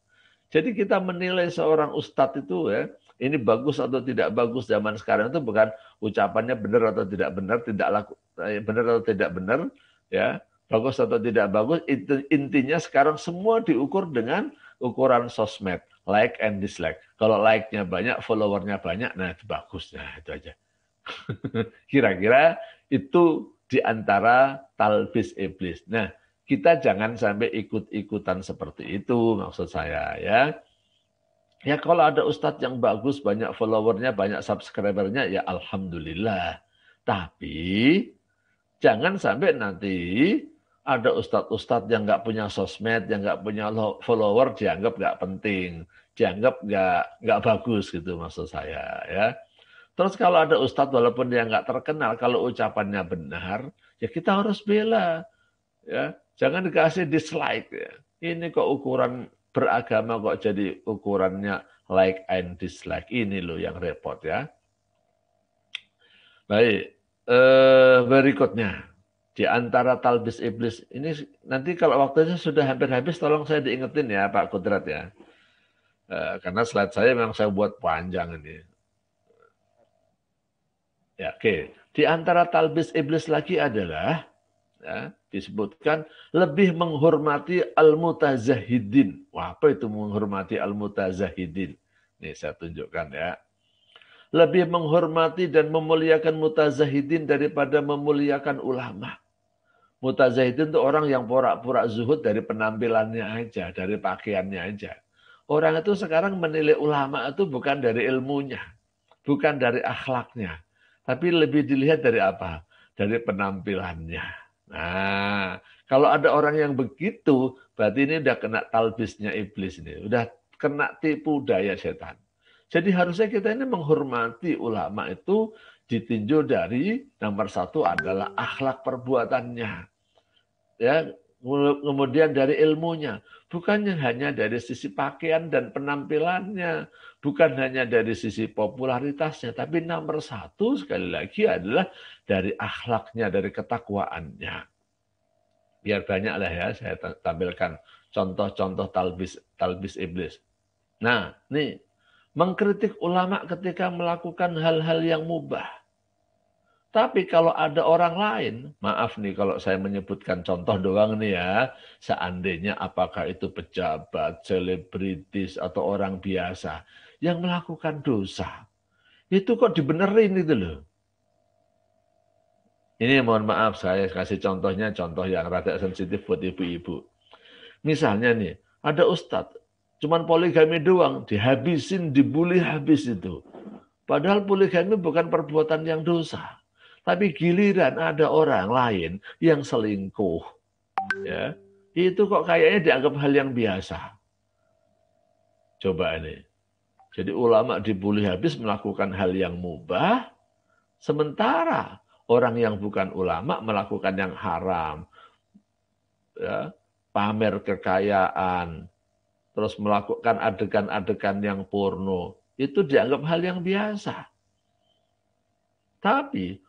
Jadi kita menilai seorang ustadz itu ya, ini bagus atau tidak bagus zaman sekarang itu bukan ucapannya benar atau tidak benar, benar atau tidak benar, ya bagus atau tidak bagus. Intinya sekarang semua diukur dengan ukuran sosmed, like and dislike. Kalau like-nya banyak, followernya banyak, nah itu bagus, nah itu aja. Kira-kira itu diantara talbis iblis. Nah, kita jangan sampai ikut-ikutan seperti itu, maksud saya ya. Ya kalau ada ustadz yang bagus, banyak followernya, banyak subscribernya, ya alhamdulillah. Tapi jangan sampai nanti ada ustadz-ustadz yang nggak punya sosmed, yang nggak punya follower, dianggap nggak penting, dianggap nggak bagus gitu maksud saya ya. Terus kalau ada ustadz walaupun dia nggak terkenal, kalau ucapannya benar, ya kita harus bela. Ya, jangan dikasih dislike. Ya. Ini kok ukuran Beragama kok jadi ukurannya like and dislike. Ini loh yang repot ya. Baik, berikutnya. Di antara talbis iblis, ini nanti kalau waktunya sudah hampir habis, tolong saya diingetin ya Pak Kudrat ya. Karena slide saya memang saya buat panjang ini. Ya, oke. Di antara talbis iblis lagi adalah ya, disebutkan lebih menghormati al-mutazahidin. Wah, apa itu menghormati al-mutazahidin? Nih saya tunjukkan ya. Lebih menghormati dan memuliakan mutazahidin daripada memuliakan ulama. Mutazahidin itu orang yang pura-pura zuhud dari penampilannya aja, dari pakaiannya aja. Orang itu sekarang menilai ulama itu bukan dari ilmunya, bukan dari akhlaknya. Tapi lebih dilihat dari apa? Dari penampilannya. Nah, kalau ada orang yang begitu, berarti ini udah kena talbisnya iblis ini. Udah kena tipu daya setan. Jadi harusnya kita ini menghormati ulama itu ditinjau dari nomor satu adalah akhlak perbuatannya. Ya, kemudian dari ilmunya. Bukan hanya dari sisi pakaian dan penampilannya. Bukan hanya dari sisi popularitasnya. Tapi nomor satu sekali lagi adalah dari akhlaknya, dari ketakwaannya. Biar banyaklah ya saya tampilkan contoh-contoh talbis iblis. Nah, nih. Mengkritik ulama ketika melakukan hal-hal yang mubah. Tapi kalau ada orang lain, maaf nih kalau saya menyebutkan contoh doang nih ya, seandainya apakah itu pejabat, selebritis, atau orang biasa yang melakukan dosa, itu kok dibenerin itu loh. Ini mohon maaf saya kasih contohnya, contoh yang rada sensitif buat ibu-ibu. Misalnya nih, ada ustadz, cuman poligami doang, dihabisin, dibully habis itu. Padahal poligami bukan perbuatan yang dosa. Tapi giliran ada orang lain yang selingkuh. Ya, itu kok kayaknya dianggap hal yang biasa. Coba ini. Jadi ulama dibully habis melakukan hal yang mubah. Sementara orang yang bukan ulama melakukan yang haram. Ya, pamer kekayaan. Terus melakukan adegan-adegan yang porno, itu dianggap hal yang biasa. Tapi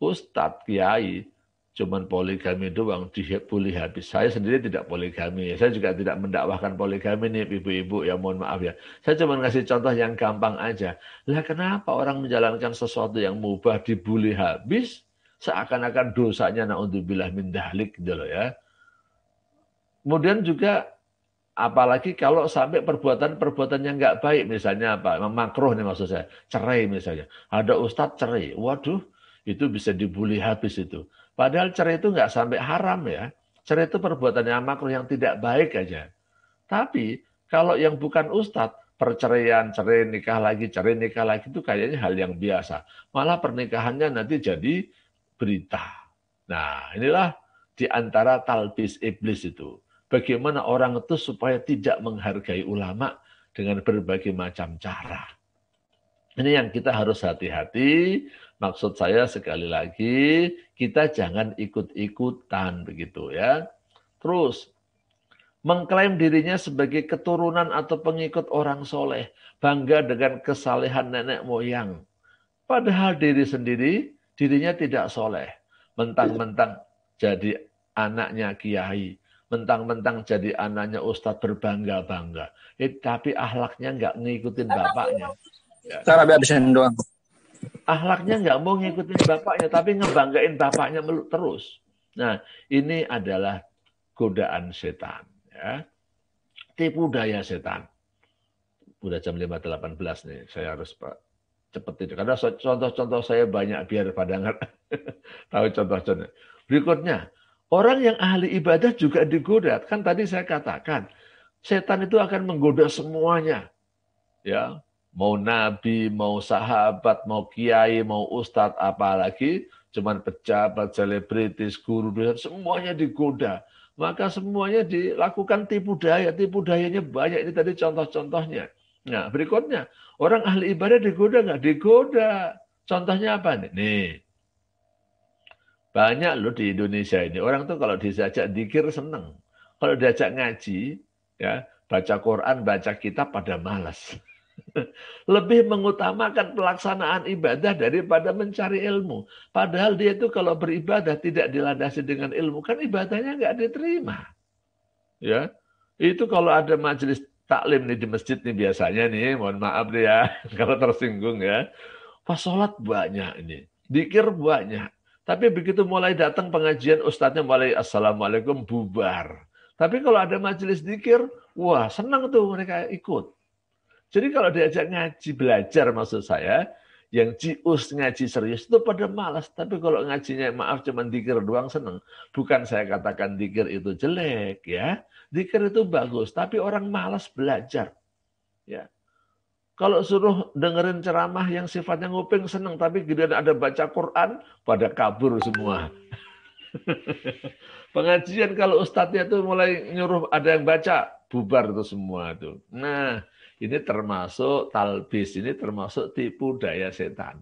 ustadz, kiai, cuman poligami doang, dibully habis. Saya sendiri tidak poligami. Saya juga tidak mendakwahkan poligami nih, ibu-ibu, ya mohon maaf ya. Saya cuma kasih contoh yang gampang aja. Lah kenapa orang menjalankan sesuatu yang mubah dibully habis, seakan-akan dosanya na'udzubillah min dahlik gitu loh ya. Kemudian juga apalagi kalau sampai perbuatan-perbuatan yang nggak baik, misalnya apa, makruh nih maksud saya, cerai misalnya. Ada ustadz cerai, waduh, itu bisa dibully habis itu. Padahal cerai itu nggak sampai haram ya. Cerai itu perbuatan yang makruh yang tidak baik aja. Tapi kalau yang bukan ustadz, perceraian, cerai nikah lagi itu kayaknya hal yang biasa. Malah pernikahannya nanti jadi berita. Nah, inilah di antara talbis iblis itu. Bagaimana orang itu supaya tidak menghargai ulama dengan berbagai macam cara. Ini yang kita harus hati-hati. Maksud saya sekali lagi, kita jangan ikut-ikutan begitu ya. Terus, mengklaim dirinya sebagai keturunan atau pengikut orang soleh. Bangga dengan kesalehan nenek moyang. Padahal diri sendiri, dirinya tidak soleh. Mentang-mentang jadi anaknya kiai. Mentang-mentang jadi anaknya ustadz berbangga-bangga. Tapi akhlaknya nggak ngikutin bapaknya. Ya. Cara habisin doang. Akhlaknya nggak mau ngikutin bapaknya, tapi ngebanggain bapaknya terus. Nah, ini adalah godaan setan. Ya. Tipu daya setan. Udah jam 5.18 nih, saya harus cepet itu. Karena contoh-contoh saya banyak, biar pada tahu contoh-contoh. Berikutnya, orang yang ahli ibadah juga digoda. Kan tadi saya katakan, setan itu akan menggoda semuanya. Ya, mau nabi, mau sahabat, mau kiai, mau ustadz, apalagi cuman pejabat, selebritis, guru, semuanya digoda. Maka semuanya dilakukan tipu daya. Tipu dayanya banyak. Ini tadi contoh-contohnya. Nah, berikutnya, orang ahli ibadah digoda nggak? Digoda. Contohnya apa nih? Nih. Banyak loh di Indonesia ini. Orang tuh kalau diajak dzikir seneng. Kalau diajak ngaji, ya baca Quran, baca kitab pada malas. Lebih mengutamakan pelaksanaan ibadah daripada mencari ilmu. Padahal dia itu kalau beribadah tidak dilandasi dengan ilmu, kan ibadahnya nggak diterima. Ya, itu kalau ada majelis taklim nih di masjid nih biasanya nih, mohon maaf nih ya, kalau tersinggung ya. Pas sholat banyak ini, dzikir banyak. Tapi begitu mulai datang pengajian, ustadznya mulai assalamualaikum, bubar. Tapi kalau ada majelis dzikir, wah senang tuh mereka ikut. Jadi kalau diajak ngaji belajar maksud saya, yang cius ngaji serius itu pada malas. Tapi kalau ngajinya maaf cuma dzikir doang seneng. Bukan saya katakan dzikir itu jelek ya. Dzikir itu bagus, tapi orang malas belajar. Ya. Kalau suruh dengerin ceramah yang sifatnya nguping seneng, tapi kemudian ada baca Quran, pada kabur semua. Pengajian kalau ustadznya tuh mulai nyuruh ada yang baca, bubar tuh semua tuh. Nah, ini termasuk talbis, ini termasuk tipu daya setan.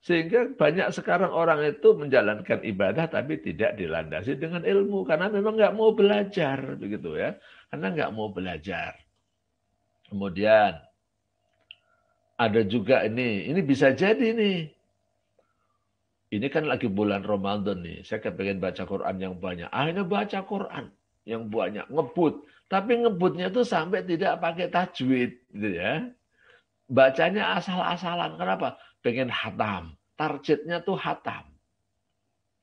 Sehingga banyak sekarang orang itu menjalankan ibadah tapi tidak dilandasi dengan ilmu. Karena memang nggak mau belajar, begitu ya. Karena nggak mau belajar. Kemudian ada juga ini bisa jadi nih. Ini kan lagi bulan Ramadan nih. Saya kepengen baca Quran yang banyak. Akhirnya baca Quran yang banyak, ngebut. Tapi ngebutnya tuh sampai tidak pakai tajwid, gitu ya. Bacanya asal-asalan. Kenapa? Pengen hatam. Targetnya tuh hatam.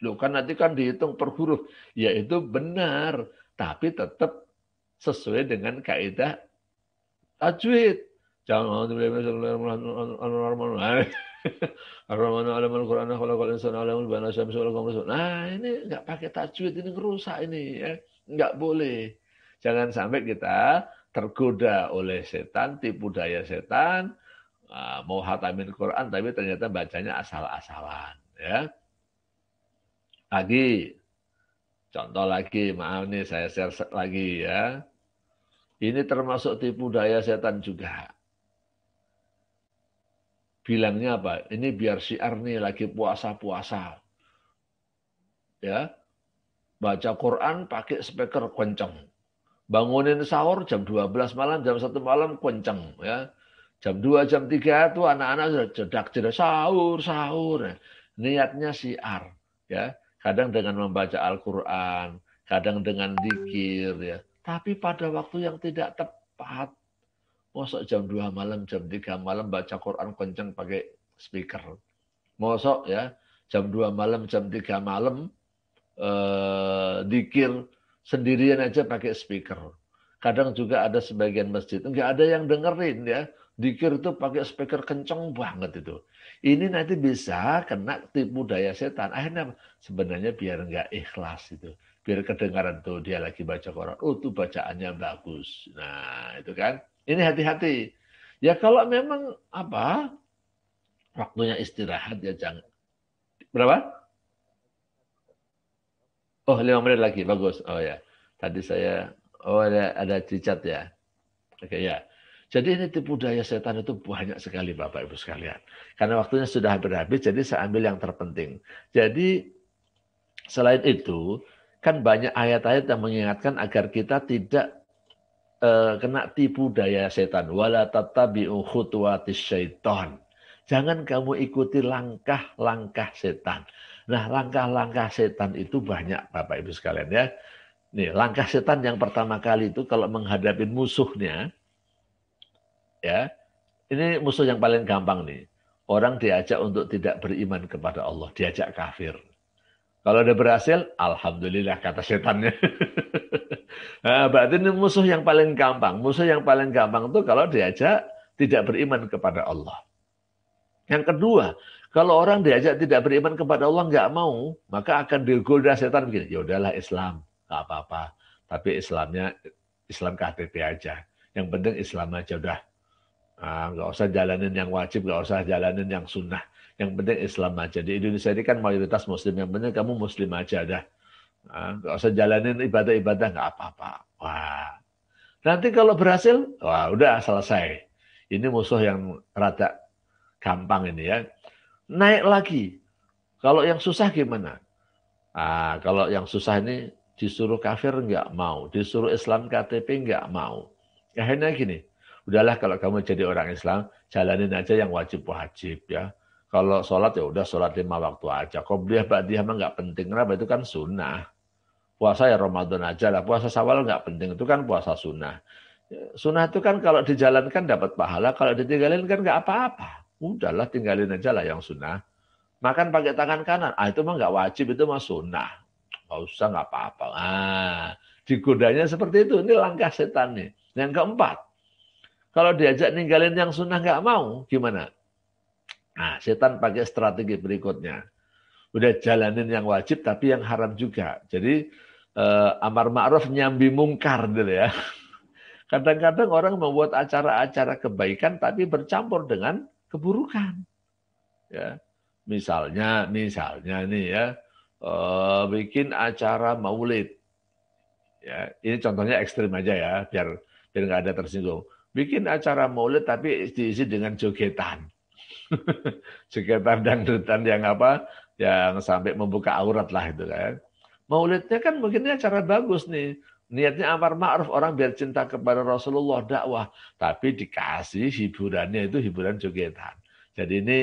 Loh kan nanti kan dihitung per huruf. Ya itu benar. Tapi tetap sesuai dengan kaidah tajwid. Jangan nah ini nggak pakai tajwid, ini ngerusak ini ya. Nggak boleh. Jangan sampai kita tergoda oleh setan, tipu daya setan, mau hatamin Quran tapi ternyata bacanya asal-asalan. Ya. Lagi, contoh lagi, maaf nih saya share lagi ya. Ini termasuk tipu daya setan juga. Bilangnya apa? Ini biar syiar nih lagi puasa-puasa. Ya. Baca Quran pakai speaker kenceng. Bangunin sahur jam 12 malam, jam 1 malam kenceng ya. Jam 2, jam 3 tuh anak-anak sudah jedak-jedak sahur. Niatnya syiar ya. Kadang dengan membaca Al-Qur'an, kadang dengan dzikir ya. Tapi pada waktu yang tidak tepat. Mosok jam 2 malam, jam 3 malam baca Quran kenceng pakai speaker. Mosok ya, jam 2 malam, jam 3 malam dzikir sendirian aja pakai speaker. Kadang juga ada sebagian masjid enggak ada yang dengerin ya. Dzikir itu pakai speaker kenceng banget itu. Ini nanti bisa kena tipu daya setan. Akhirnya sebenarnya biar enggak ikhlas itu. Biar kedengaran tuh dia lagi baca Quran. Oh tuh bacaannya bagus. Nah itu kan. Ini hati-hati. Ya kalau memang waktunya istirahat ya jangan. Berapa? Oh 5 menit lagi, bagus. Oh ya, tadi saya, ada cicat ya. Oke ya. Jadi ini tipu daya setan itu banyak sekali Bapak Ibu sekalian. Karena waktunya sudah hampir habis, jadi saya ambil yang terpenting. Jadi selain itu, kan banyak ayat-ayat yang mengingatkan agar kita tidak kena tipu daya setan. Wala tattabi'u khutuwatis syaitan. Jangan kamu ikuti langkah-langkah setan. Nah, langkah-langkah setan itu banyak Bapak Ibu sekalian ya. Nih, langkah setan yang pertama kali itu kalau menghadapi musuhnya, ya, ini musuh yang paling gampang nih. Orang diajak untuk tidak beriman kepada Allah, diajak kafir. Kalau udah berhasil, alhamdulillah kata setannya. Nah, berarti ini musuh yang paling gampang. Musuh yang paling gampang itu kalau diajak tidak beriman kepada Allah. Yang kedua, kalau orang diajak tidak beriman kepada Allah nggak mau, maka akan digoda setan begini. Ya udahlah Islam, nggak apa-apa. Tapi Islamnya Islam KTP aja. Yang penting Islam aja udah. Nah, nggak usah jalanin yang wajib, nggak usah jalanin yang sunnah. Yang penting Islam aja. Di Indonesia ini kan mayoritas Muslim. Yang penting kamu Muslim aja dah. Nah, nggak usah jalanin ibadah-ibadah nggak apa-apa. Wah, nanti kalau berhasil, wah udah selesai. Ini musuh yang rada gampang ini ya. Naik lagi. Kalau yang susah gimana? Kalau yang susah ini Disuruh kafir nggak mau, disuruh Islam KTP nggak mau. Akhirnya gini, udahlah kalau kamu jadi orang Islam, jalanin aja yang wajib-wajib ya. Kalau sholat ya udah sholat 5 waktu aja. Qobliyah ba'diyah mah nggak penting, kenapa? Itu kan sunnah. Puasa ya Ramadan aja lah, puasa Syawal nggak penting, itu kan puasa sunnah. Sunnah itu kan kalau dijalankan dapat pahala, kalau ditinggalin kan nggak apa-apa. Udahlah tinggalin aja lah yang sunnah. Makan pakai tangan kanan, itu mah nggak wajib, itu mah sunnah. Nggak usah, nggak apa-apa. Digodanya seperti itu. Ini langkah setan nih. Yang keempat, kalau diajak ninggalin yang sunnah nggak mau, gimana? Nah, setan pakai strategi berikutnya. Udah jalanin yang wajib, tapi yang haram juga. Jadi, amar ma'ruf nyambi mungkar gitu ya. Kadang-kadang orang membuat acara-acara kebaikan, tapi bercampur dengan keburukan. Ya. Misalnya nih ya, bikin acara maulid. Ya, ini contohnya ekstrim aja ya, biar nggak ada tersinggung. Bikin acara maulid tapi diisi dengan jogetan. Jogetan dangdutan yang sampai membuka aurat lah itu kan. Maulidnya kan mungkin acara bagus nih. Niatnya amar ma'ruf, orang biar cinta kepada Rasulullah, dakwah. Tapi dikasih hiburannya itu hiburan jogetan. Jadi ini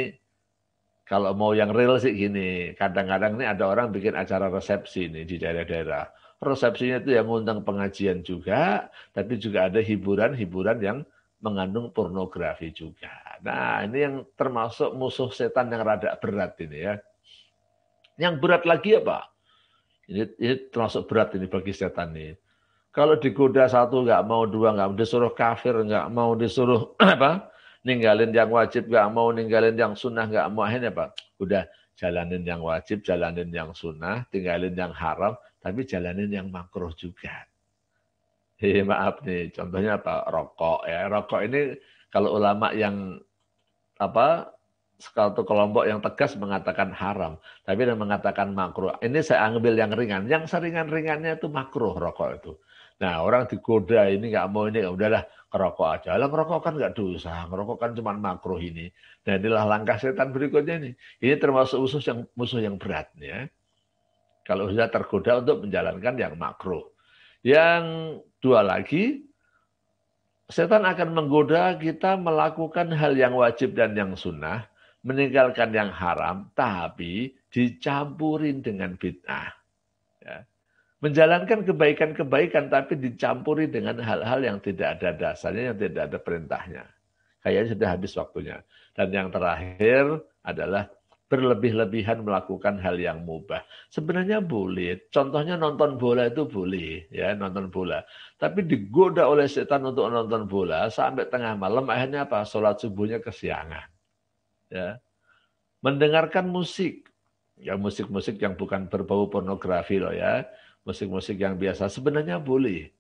kalau mau yang real sih gini, kadang-kadang nih ada orang bikin acara resepsi nih di daerah-daerah. Resepsinya itu yang ngundang pengajian juga, tapi juga ada hiburan-hiburan yang mengandung pornografi juga. Nah, ini yang termasuk musuh setan yang rada berat ini ya. Yang berat lagi apa? Ini termasuk berat ini bagi setan nih. Kalau digoda satu nggak mau, dua nggak mau, disuruh kafir nggak mau, disuruh ninggalin yang wajib nggak mau, ninggalin yang sunnah nggak mau, akhirnya apa? Udah jalanin yang wajib, jalanin yang sunnah, tinggalin yang haram, tapi jalanin yang makruh juga. Maaf nih, contohnya apa? Rokok ya. Rokok ini kalau ulama yang satu kelompok yang tegas mengatakan haram, tapi yang mengatakan makruh. Ini saya ambil yang ringan. Yang seringan-ringannya itu makruh rokok itu. Nah, orang digoda ini nggak mau ini, udahlah ngerokok aja. Lah ngerokok kan nggak dosa, ngerokok kan cuma makruh ini. Nah, inilah langkah setan berikutnya ini. Ini termasuk musuh yang berat ya. Kalau sudah tergoda untuk menjalankan yang makruh. Yang dua lagi, setan akan menggoda kita melakukan hal yang wajib dan yang sunnah, meninggalkan yang haram, tapi dicampurin dengan bid'ah. Ya. Menjalankan kebaikan-kebaikan, tapi dicampuri dengan hal-hal yang tidak ada dasarnya, yang tidak ada perintahnya. Kayaknya sudah habis waktunya. Dan yang terakhir adalah berlebih-lebihan melakukan hal yang mubah. Sebenarnya boleh. Contohnya nonton bola itu boleh. Ya, nonton bola. Tapi digoda oleh setan untuk nonton bola sampai tengah malam, akhirnya apa? Sholat subuhnya kesiangan. Ya. Mendengarkan musik. Ya, musik-musik yang bukan berbau pornografi loh ya. Musik-musik yang biasa sebenarnya boleh.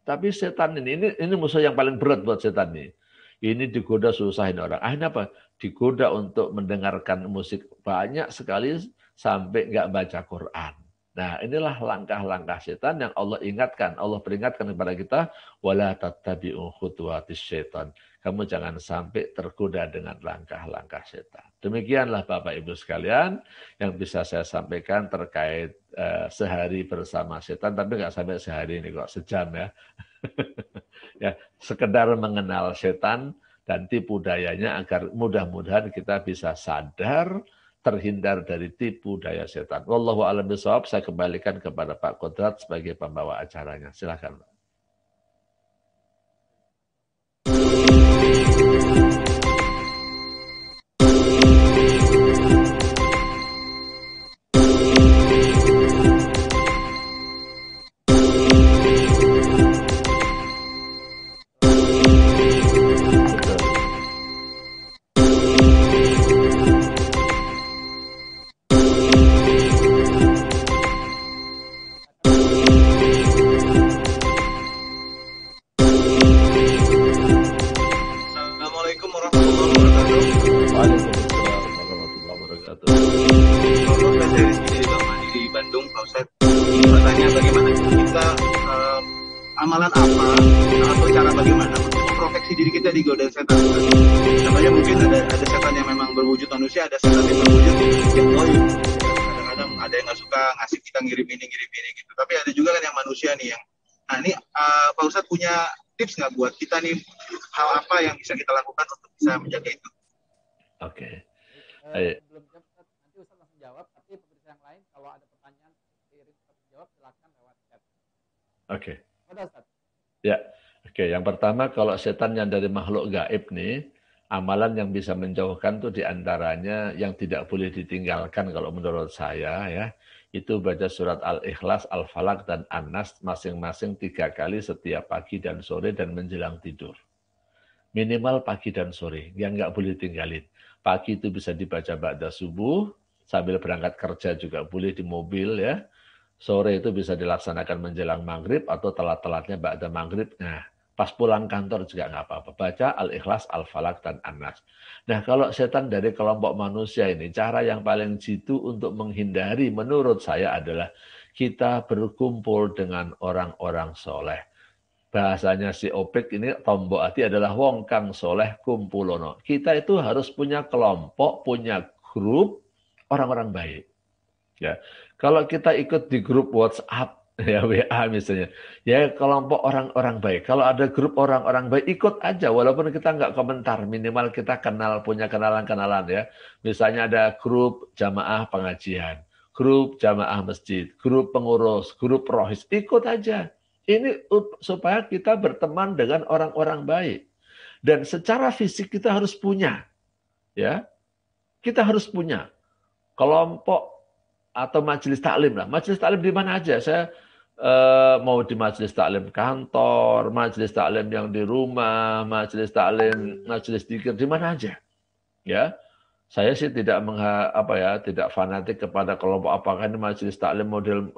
Tapi setan ini musuh yang paling berat buat setan ini. Ini digoda susahin orang. Akhirnya apa? Digoda untuk mendengarkan musik banyak sekali sampai nggak baca Quran. Nah, inilah langkah-langkah setan yang Allah ingatkan. Allah peringatkan kepada kita, wala tattabi'u khutuwatis syaitan. Kamu jangan sampai tergoda dengan langkah-langkah setan. Demikianlah Bapak Ibu sekalian yang bisa saya sampaikan terkait sehari bersama setan, tapi nggak sampai sehari ini kok, sejam ya. Ya, sekedar mengenal setan dan tipu dayanya agar mudah-mudahan kita bisa sadar terhindar dari tipu daya setan. Wallahu a'lam bishawab. Saya kembalikan kepada Pak Kodrat sebagai pembawa acaranya. Silakan, Pak. Amalan apa atau cara bagaimana untuk memproteksi diri kita digoda setan? Namanya mungkin ada setan yang memang berwujud manusia, ada setan yang berwujud yang goib. Kadang-kadang ada yang nggak suka ngasih kita ngirim ini gitu. Tapi ada juga kan yang manusia nih yang, nah ini Pak Ustadz punya tips nggak buat kita nih, hal apa yang bisa kita lakukan untuk bisa menjaga itu? Oke. Belum jawab, nanti Ustadz langsung jawab, tapi pemirsa yang lain kalau ada pertanyaan seiring Ustadz jawab silakan lewat chat. Oke. Ada Ustadz? Ya. Oke, yang pertama kalau setan yang dari makhluk gaib nih, amalan yang bisa menjauhkan tuh diantaranya yang tidak boleh ditinggalkan kalau menurut saya ya, itu baca surat Al-Ikhlas, Al-Falaq, dan An-Nas masing-masing 3 kali setiap pagi dan sore dan menjelang tidur. Minimal pagi dan sore, yang nggak boleh tinggalin. Pagi itu bisa dibaca ba'da subuh, sambil berangkat kerja juga boleh di mobil ya. Sore itu bisa dilaksanakan menjelang maghrib atau telat-telatnya ba'da maghrib. Nah, pas pulang kantor juga nggak apa-apa. Baca Al-Ikhlas, Al-Falaq, dan An-Nas. Nah, kalau setan dari kelompok manusia ini, cara yang paling jitu untuk menghindari menurut saya adalah kita berkumpul dengan orang-orang soleh. Bahasanya si Opik ini, tombok hati adalah wong kang soleh kumpulono. Kita itu harus punya kelompok, punya grup orang-orang baik. Ya, kalau kita ikut di grup WhatsApp, ya WA misalnya, ya kelompok orang-orang baik. Kalau ada grup orang-orang baik, ikut aja walaupun kita nggak komentar, minimal kita kenal, punya kenalan-kenalan ya. Misalnya ada grup jamaah pengajian, grup jamaah masjid, grup pengurus, grup rohis, ikut aja. Ini supaya kita berteman dengan orang-orang baik. Dan secara fisik kita harus punya, ya, kita harus punya kelompok atau majelis taklim lah. Majelis taklim di mana aja. Saya mau di majelis taklim kantor, majelis taklim yang di rumah, majelis taklim, majelis dzikir di mana aja. Ya. Saya sih tidak tidak fanatik kepada kelompok apakah ini majelis taklim model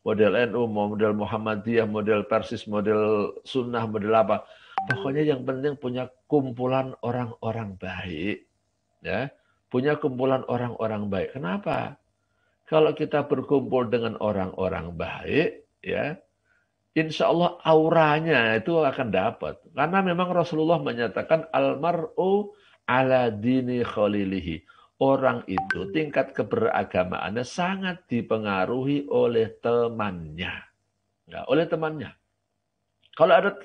model NU, model Muhammadiyah, model Persis, model Sunnah, model apa. Pokoknya yang penting punya kumpulan orang-orang baik. Ya. Punya kumpulan orang-orang baik. Kenapa? Kalau kita berkumpul dengan orang-orang baik, ya, insya Allah auranya itu akan dapat. Karena memang Rasulullah menyatakan almar'u ala dini khalilihi. Orang itu tingkat keberagamaannya sangat dipengaruhi oleh temannya. Ya, oleh temannya. Kalau ada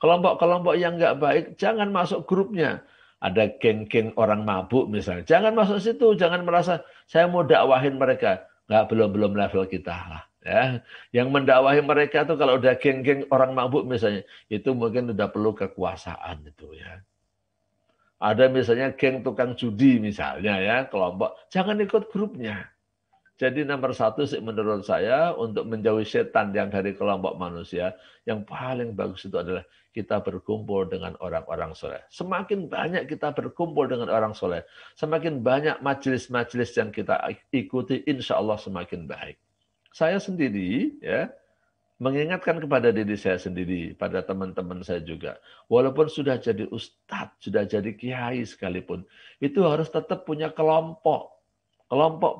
kelompok-kelompok yang nggak baik, jangan masuk grupnya. Ada geng-geng orang mabuk misalnya. Jangan masuk situ. Jangan merasa saya mau dakwahin mereka. Belum level kita lah. Ya. Yang mendakwahi mereka itu kalau udah geng-geng orang mabuk misalnya. Itu mungkin udah perlu kekuasaan itu ya. Ada misalnya geng tukang judi misalnya ya. Kelompok. Jangan ikut grupnya. Jadi nomor 1 sih menurut saya untuk menjauhi setan yang dari kelompok manusia. Yang paling bagus itu adalah kita berkumpul dengan orang-orang soleh. Semakin banyak kita berkumpul dengan orang soleh, semakin banyak majelis-majelis yang kita ikuti, insya Allah semakin baik. Saya sendiri ya mengingatkan kepada diri saya sendiri, pada teman-teman saya juga, walaupun sudah jadi ustadz, sudah jadi kiai sekalipun, itu harus tetap punya kelompok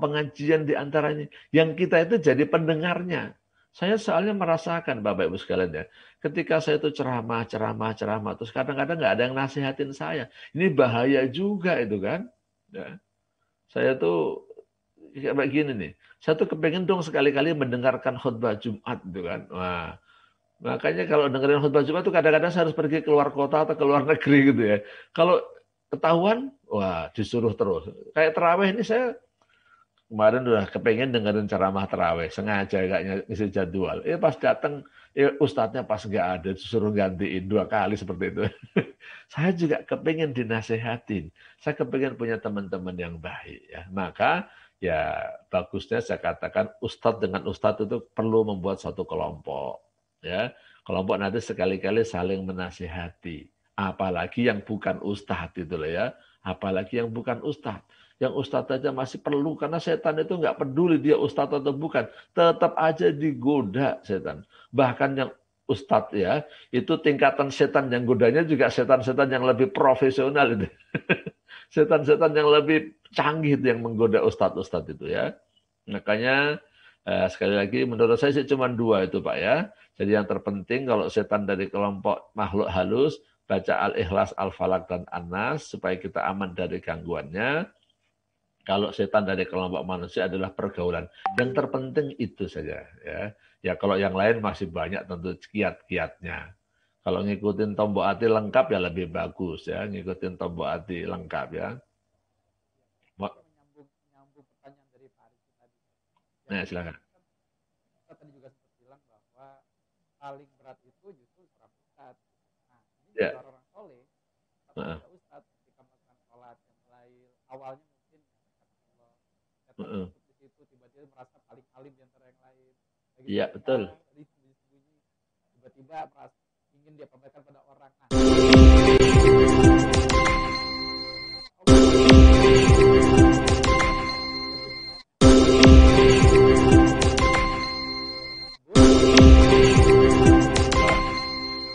pengajian di antaranya, yang kita itu jadi pendengarnya. Saya soalnya merasakan Bapak Ibu sekalian ya, ketika saya itu ceramah, terus kadang-kadang nggak ada yang nasihatin saya. Ini bahaya juga itu kan. Ya. Saya tuh kayak gini nih, saya tuh kepengen dong sekali-kali mendengarkan khutbah Jumat itu kan. Wah, makanya kalau dengerin khutbah Jumat tuh kadang-kadang saya harus pergi keluar kota atau keluar negeri gitu ya. Kalau ketahuan, wah disuruh terus. Kayak terawih ini saya kemarin udah kepengen dengerin ceramah terawih, sengaja gak ngisi jadwal. Pas datang, ustadznya pas nggak ada, disuruh gantiin 2 kali seperti itu. Saya juga kepengen dinasehatin. Saya kepengen punya teman-teman yang baik. Ya. Maka ya bagusnya saya katakan ustadz dengan ustadz itu perlu membuat satu kelompok. Ya, kelompok nanti sekali-kali saling menasehati. Apalagi yang bukan ustadz itu loh ya. Apalagi yang bukan ustadz. Yang ustadz aja masih perlu, karena setan itu nggak peduli dia ustadz atau bukan. Tetap aja digoda setan. Bahkan yang ustadz ya, itu tingkatan setan yang godanya juga setan-setan yang lebih profesional itu. Setan-setan yang lebih canggih itu yang menggoda ustadz-ustadz itu ya. Makanya sekali lagi menurut saya sih cuma 2 itu Pak ya. Jadi yang terpenting kalau setan dari kelompok makhluk halus, baca Al-Ikhlas, Al-Falaq, dan An-Nas supaya kita aman dari gangguannya. Kalau setan dari kelompok manusia adalah pergaulan. Yang terpenting itu saja. Ya, ya kalau yang lain masih banyak tentu kiat-kiatnya. Kalau ngikutin tombok hati lengkap ya lebih bagus ya. Ngikutin tombok hati lengkap ya. Menyambung pertanyaan dari Pak Arif tadi. Nah, silakan. Kita tadi juga sempat bilang bahwa paling berat itu justru seorang ustad. Nah, ini Ya. juga orang soleh. Ketika ustad ketika melakukan sholat yang mulai awalnya mungkin Allah, setan masuk di situ tiba-tiba merasa paling alim di antara yang lain. Iya, betul. Sembunyi-sembunyi tiba-tiba merasa ingin dia pamerkan pada orang. Nah,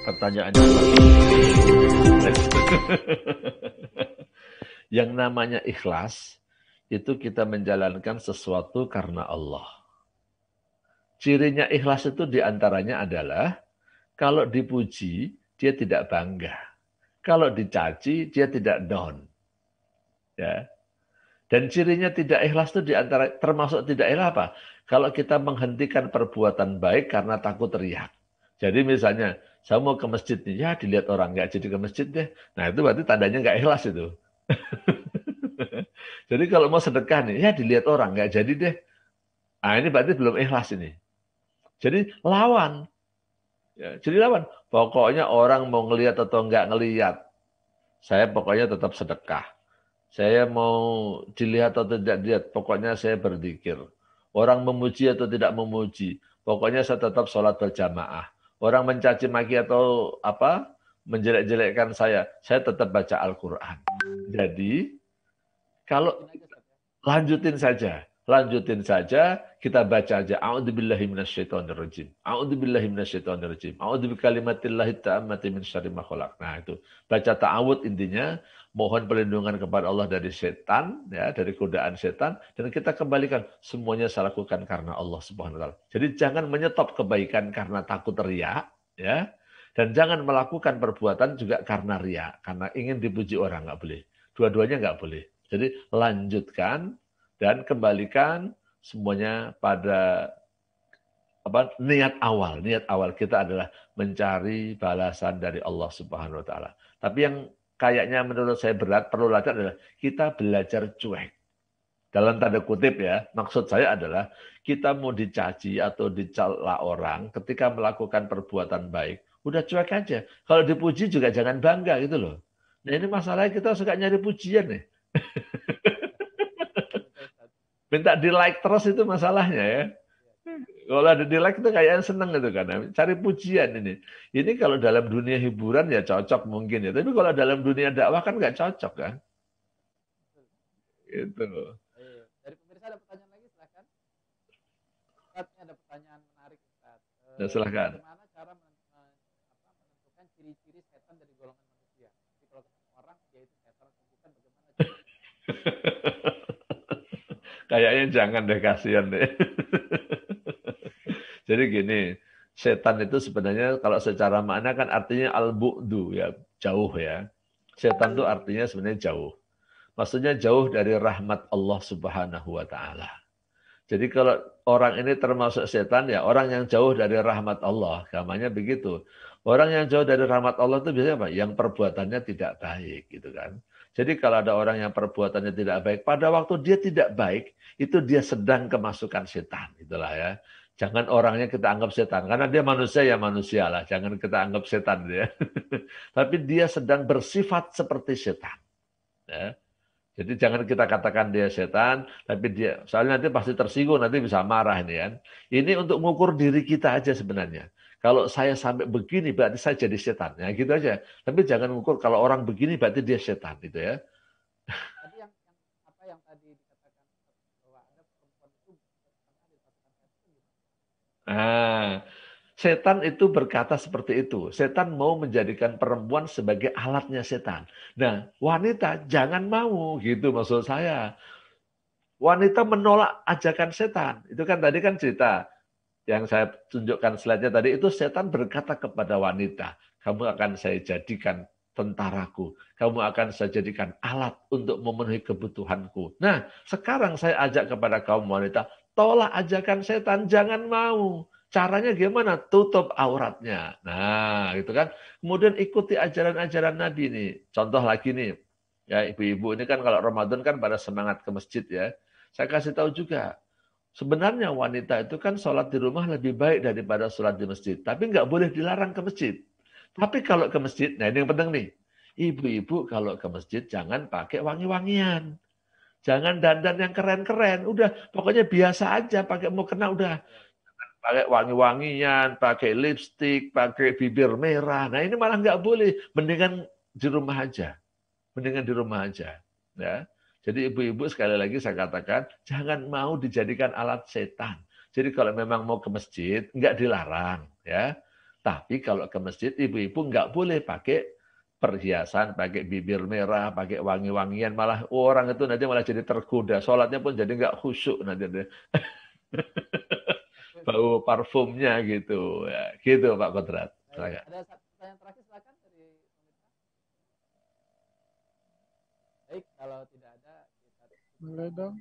pertanyaan yang bagus. Yang namanya ikhlas itu kita menjalankan sesuatu karena Allah. Cirinya ikhlas itu diantaranya adalah kalau dipuji dia tidak bangga, kalau dicaci dia tidak down. Ya. Dan cirinya tidak ikhlas itu diantara termasuk tidak ikhlas apa? Kalau kita menghentikan perbuatan baik karena takut riak. Jadi misalnya saya mau ke masjid nih, ya dilihat orang, nggak jadi ke masjid deh. Nah itu berarti tandanya nggak ikhlas itu. Jadi kalau mau sedekah nih, ya dilihat orang, nggak jadi deh. Nah ini berarti belum ikhlas ini. Jadi lawan. Ya, jadi lawan. Pokoknya orang mau ngelihat atau nggak ngelihat, saya pokoknya tetap sedekah. Saya mau dilihat atau tidak dilihat, pokoknya saya berzikir. Orang memuji atau tidak memuji, pokoknya saya tetap sholat berjamaah. Orang mencaci maki atau apa, menjelek-jelekkan saya tetap baca Al-Quran. Jadi, kalau lanjutin saja, kita baca aja. A'udzubillahi minasyaitonirrajim. A'udzubillahi minasyaitonirrajim. A'udzubikalimatillahi ta'ammati min syarri ma khalaq. Nah, itu. Baca ta'awud intinya, mohon perlindungan kepada Allah dari setan, ya, dari godaan setan, dan kita kembalikan semuanya saya lakukan karena Allah Subhanahu wa taala. Jadi jangan menyetop kebaikan karena takut riya, ya. Dan jangan melakukan perbuatan juga karena riya, karena ingin dipuji orang, nggak boleh. Dua-duanya nggak boleh. Jadi lanjutkan dan kembalikan semuanya pada niat awal. Niat awal kita adalah mencari balasan dari Allah Subhanahu wa taala. Tapi yang kayaknya menurut saya berat, perlu latihan adalah kita belajar cuek. Dalam tanda kutip ya, maksud saya adalah kita mau dicaci atau dicela orang ketika melakukan perbuatan baik, udah cuek aja. Kalau dipuji juga jangan bangga gitu loh. Nah ini masalahnya kita suka nyari pujian nih. Minta di like terus itu masalahnya ya. Kalau ada di like itu kayaknya seneng gitu kan. Cari pujian ini. Ini kalau dalam dunia hiburan ya cocok mungkin ya. Tapi kalau dalam dunia dakwah kan nggak cocok kan. Gitu. Dari pemirsa ada pertanyaan lagi, silakan. Ustaz, ini ada pertanyaan menarik, Ustaz. Nah, silakan. Bagaimana cara menentukan ciri-ciri setan dari golongan manusia? Jadi kalau ketemu orang dia itu setan atau bukan, bagaimana cara? Kayaknya jangan deh, kasihan deh. Jadi gini, setan itu sebenarnya kalau secara makna kan artinya al-bu'du ya, jauh ya. Setan itu artinya sebenarnya jauh. Maksudnya jauh dari rahmat Allah Subhanahu wa taala. Jadi kalau orang ini termasuk setan ya orang yang jauh dari rahmat Allah, gamanya begitu. Orang yang jauh dari rahmat Allah itu biasanya apa? Yang perbuatannya tidak baik gitu kan. Jadi kalau ada orang yang perbuatannya tidak baik, pada waktu dia tidak baik, itu dia sedang kemasukan setan, itulah ya. Jangan orangnya kita anggap setan, karena dia manusia ya manusia lah, jangan kita anggap setan dia. Tapi dia sedang bersifat seperti setan. Ya. Jadi jangan kita katakan dia setan, tapi dia, soalnya nanti pasti tersinggung, nanti bisa marah ini kan. Ini untuk mengukur diri kita aja sebenarnya. Kalau saya sampai begini berarti saya jadi setan. Ya gitu aja. Tapi jangan mengukur kalau orang begini berarti dia setan gitu ya. Tadi yang apa yang tadi dikatakan bahwa ada perempuan itu bertengah di pasukan setan itu. Nah, setan itu berkata seperti itu. Setan mau menjadikan perempuan sebagai alatnya setan. Nah, wanita jangan mau gitu maksud saya. Wanita menolak ajakan setan. Itu kan tadi kan cerita. Yang saya tunjukkan slide-nya tadi, itu setan berkata kepada wanita, kamu akan saya jadikan tentaraku. Kamu akan saya jadikan alat untuk memenuhi kebutuhanku. Nah, sekarang saya ajak kepada kaum wanita, tolak ajakan setan, jangan mau. Caranya gimana? Tutup auratnya. Nah, gitu kan. Kemudian ikuti ajaran-ajaran Nabi nih. Contoh lagi nih. Ya, ibu-ibu ini kan kalau Ramadan kan pada semangat ke masjid ya. Saya kasih tahu juga. Sebenarnya wanita itu kan sholat di rumah lebih baik daripada sholat di masjid. Tapi nggak boleh dilarang ke masjid. Tapi kalau ke masjid, nah ini yang penting nih. Ibu-ibu kalau ke masjid jangan pakai wangi-wangian. Jangan dandan yang keren-keren. Udah, pokoknya biasa aja. Pakai mau kena udah. Pakai wangi-wangian, pakai lipstik, pakai bibir merah. Nah ini malah nggak boleh. Mendingan di rumah aja. Mendingan di rumah aja. Ya. Jadi ibu-ibu sekali lagi saya katakan, jangan mau dijadikan alat setan. Jadi kalau memang mau ke masjid, nggak dilarang. Ya. Tapi kalau ke masjid, ibu-ibu nggak boleh pakai perhiasan, pakai bibir merah, pakai wangi-wangian. Malah orang itu nanti malah jadi tergoda. Sholatnya pun jadi nggak khusyuk nanti. Bau parfumnya gitu. Ya, gitu Pak Kodrat. Ada satu pertanyaan terakhir, silakan dari pemirsa. Baik, kalau tidak ada, kita boleh dong.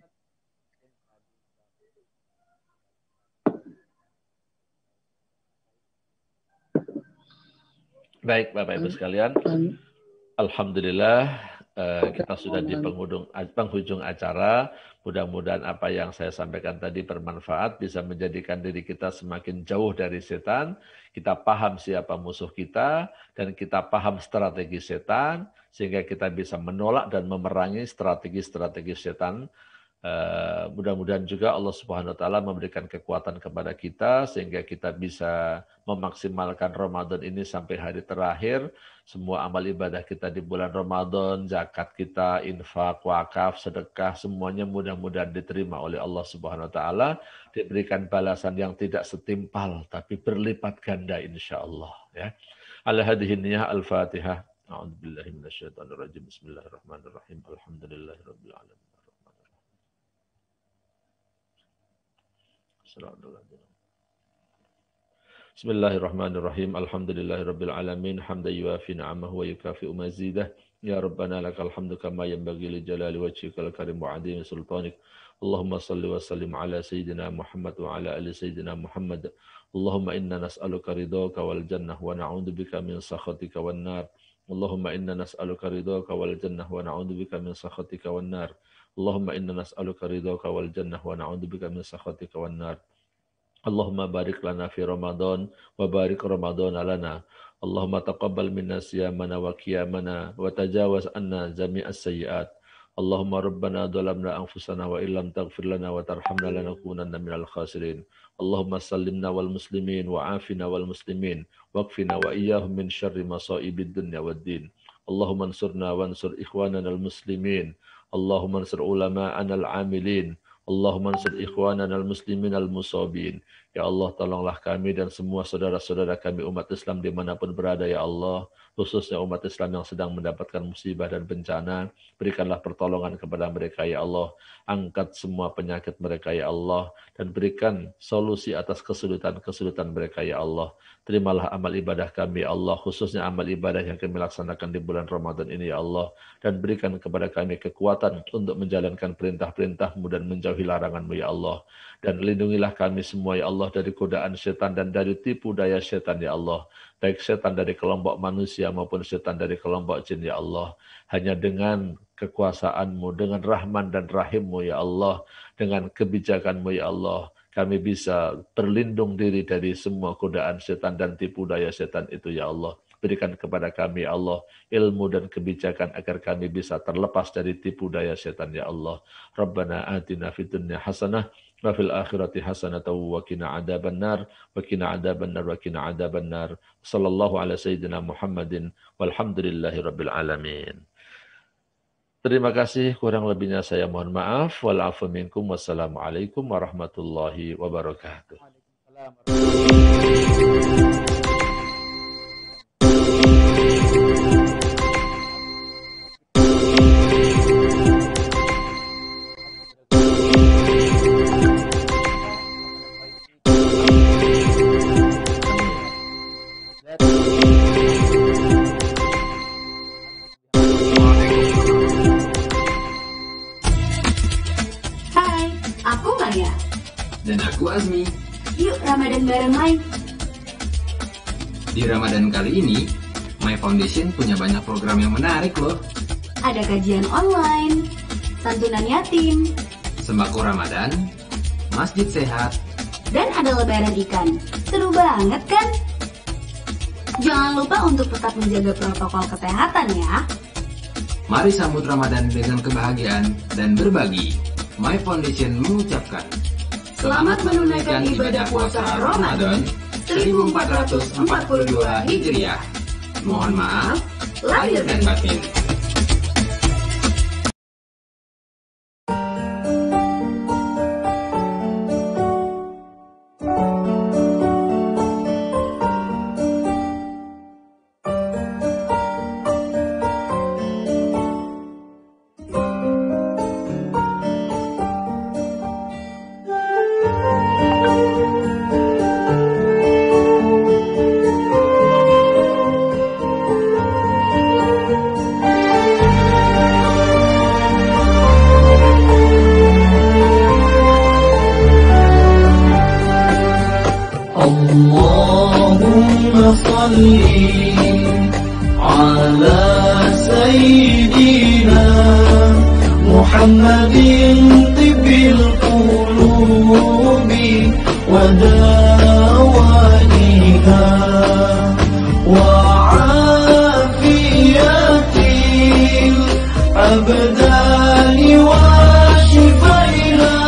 Baik, Bapak Ibu sekalian. Alhamdulillah, kita sudah di penghujung acara. Mudah-mudahan apa yang saya sampaikan tadi bermanfaat, bisa menjadikan diri kita semakin jauh dari setan. Kita paham siapa musuh kita, dan kita paham strategi setan, sehingga kita bisa menolak dan memerangi strategi-strategi setan. Mudah-mudahan juga Allah Subhanahu wa taala memberikan kekuatan kepada kita sehingga kita bisa memaksimalkan Ramadan ini sampai hari terakhir. Semua amal ibadah kita di bulan Ramadan, zakat kita, infak, wakaf, sedekah, semuanya mudah-mudahan diterima oleh Allah Subhanahu wa taala, diberikan balasan yang tidak setimpal tapi berlipat ganda insyaallah ya. Al-hadhihi niyah al-Fatihah. A'udzubillahi minasyaitonirrajim. Bismillahirrahmanirrahim. Alhamdulillahirabbil alamin. Bismillahirrahmanirrahim. Alhamdulillahirabbil alamin. Hamdan yuafi ni'amahu wa yukafi'u mazidah. Ya Rabbana lakal hamdu kama yanbaghi li jalali wajhikal karim wa 'azimi sultanik. Allahumma salli wa sallim ala sayyidina Muhammad wa ala ali sayyidina Muhammad. Allahumma inna nas'aluka ridhaka wal jannah wa na'udzubika min sakhatika wan nar. Allahumma inna nas'aluka ridhaka wal jannah wa na'udzubika min sakhatika wan nar. Allahumma inna nas'aluka ridhaka wal jannah wa na'udzubika min sakhatika wan nar. Allahumma barik lana fi Ramadan wa barik Ramadan lana. Allahumma taqabbal minna siyamana wa qiyamana wa tajawaz anna jami'as sayyi'at. Allahumma rabbana dhalamna anfusana wa illam taghfir lana wa tarhamna lanakunanna minal khasirin. Allahumma sallimna wal muslimin wa afina wal muslimin waqfina wa iyyahum min syarri masaibid dunya wad din. Allahumma ansurna wa ansur ikhwanana al muslimin. Allahumma ansur ulama'ana al-amilin. Allahumma ansur ikhwanana al-muslimin al-musabin. Ya Allah, tolonglah kami dan semua saudara-saudara kami umat Islam dimanapun berada, ya Allah. Khususnya umat Islam yang sedang mendapatkan musibah dan bencana. Berikanlah pertolongan kepada mereka, ya Allah. Angkat semua penyakit mereka, ya Allah. Dan berikan solusi atas kesulitan-kesulitan mereka, ya Allah. Terimalah amal ibadah kami, ya Allah. Khususnya amal ibadah yang kami laksanakan di bulan Ramadan ini, ya Allah. Dan berikan kepada kami kekuatan untuk menjalankan perintah-perintah-Mu dan menjauhi larangan-Mu, ya Allah. Dan lindungilah kami semua, ya Allah, dari godaan setan dan dari tipu daya setan, ya Allah. Baik setan dari kelompok manusia maupun setan dari kelompok jin, ya Allah. Hanya dengan kekuasaan-Mu, dengan rahman dan rahim-Mu, ya Allah. Dengan kebijakan-Mu, ya Allah. Kami bisa berlindung diri dari semua godaan setan dan tipu daya setan itu, ya Allah. Berikan kepada kami, ya Allah, ilmu dan kebijakan agar kami bisa terlepas dari tipu daya setan, ya Allah. Rabbana atina fid dunya hasanah wa fil akhirati hasanatan wa qina adzabannar wa qina adzabannar wa qina adzabannar. Sallallahu ala sayyidina Muhammadin walhamdulillahi rabbil alamin. Terima kasih, kurang lebihnya saya mohon maaf. Wal-'afwu minkum. Wassalamualaikum warahmatullahi wabarakatuh. Yuk Ramadan bareng Mai. Di Ramadan kali ini, My Foundation punya banyak program yang menarik loh. Ada kajian online, santunan yatim, Sembako Ramadan, Masjid Sehat, dan ada lebaran ikan. Seru banget kan? Jangan lupa untuk tetap menjaga protokol kesehatan ya. Mari sambut Ramadan dengan kebahagiaan dan berbagi. My Foundation mengucapkan Selamat menunaikan ibadah puasa Ramadan 1442 Hijriah. Mohon maaf, lahir dan batin. Allahumma salli ala sayyidina Muhammadin tibbil qulubi wa dawaiha wa afiyatil abdani wa shifaiha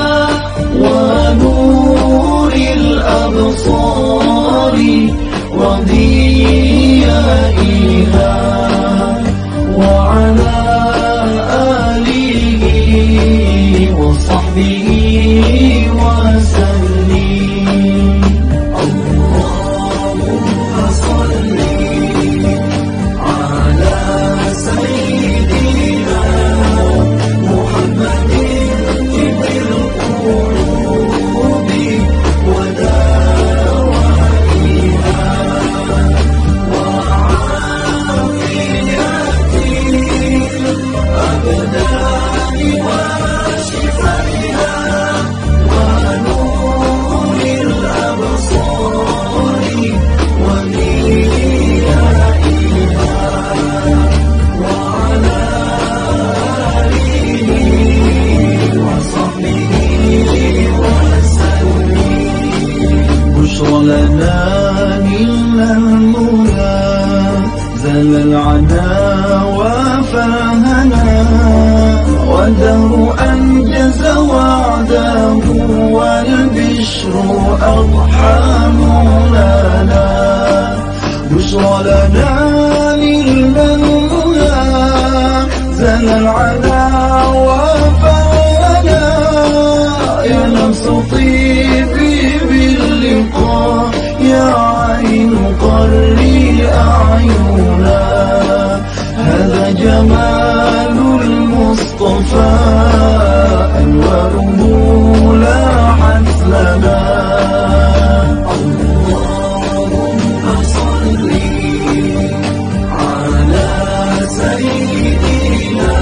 wa nuril absari wa diyaiha wa ala alihi wa sahbihi wa sallim. Allahumma salli ala sayyidina Muhammadin tibbil qulubi wa dawaiha wa afiyatil abdani wa shifaiha wa nuril absari wa diyaiha wa ala alihi wa sahbihi wa sallim. بشرى لنا إلا المنى زل العنا وفاهنا والدهر أنجز وعده والبشر أضحى مولانا. بشرى لنا إلا المنى زل العنا وفاهنا يا نفس طيبي باللقاء يا عين قري أعينا هذا جمال المصطفى أنواره لاحت لنا. اللهم صل على سيدنا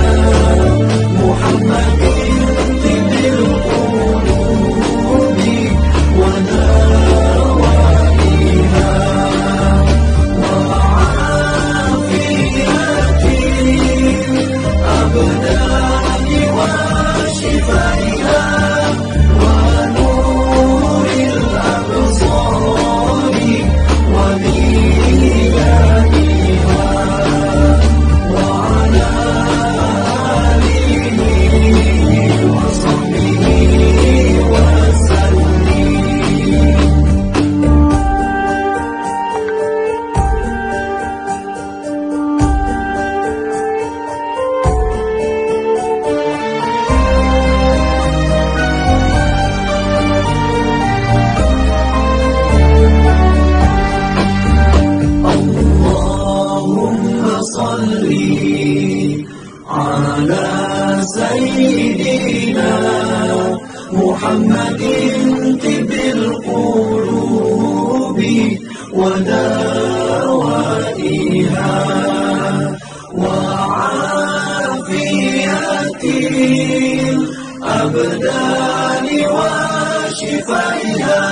محمد تبل القلوب ودوائها وعافية الأبدان وشفائها ونور الأبصار وضيائها وعلى آله وصحبه وسلم. اللهم صل على سيدنا محمد طب القلوب ودوائها وعافية الأبدان وشفائها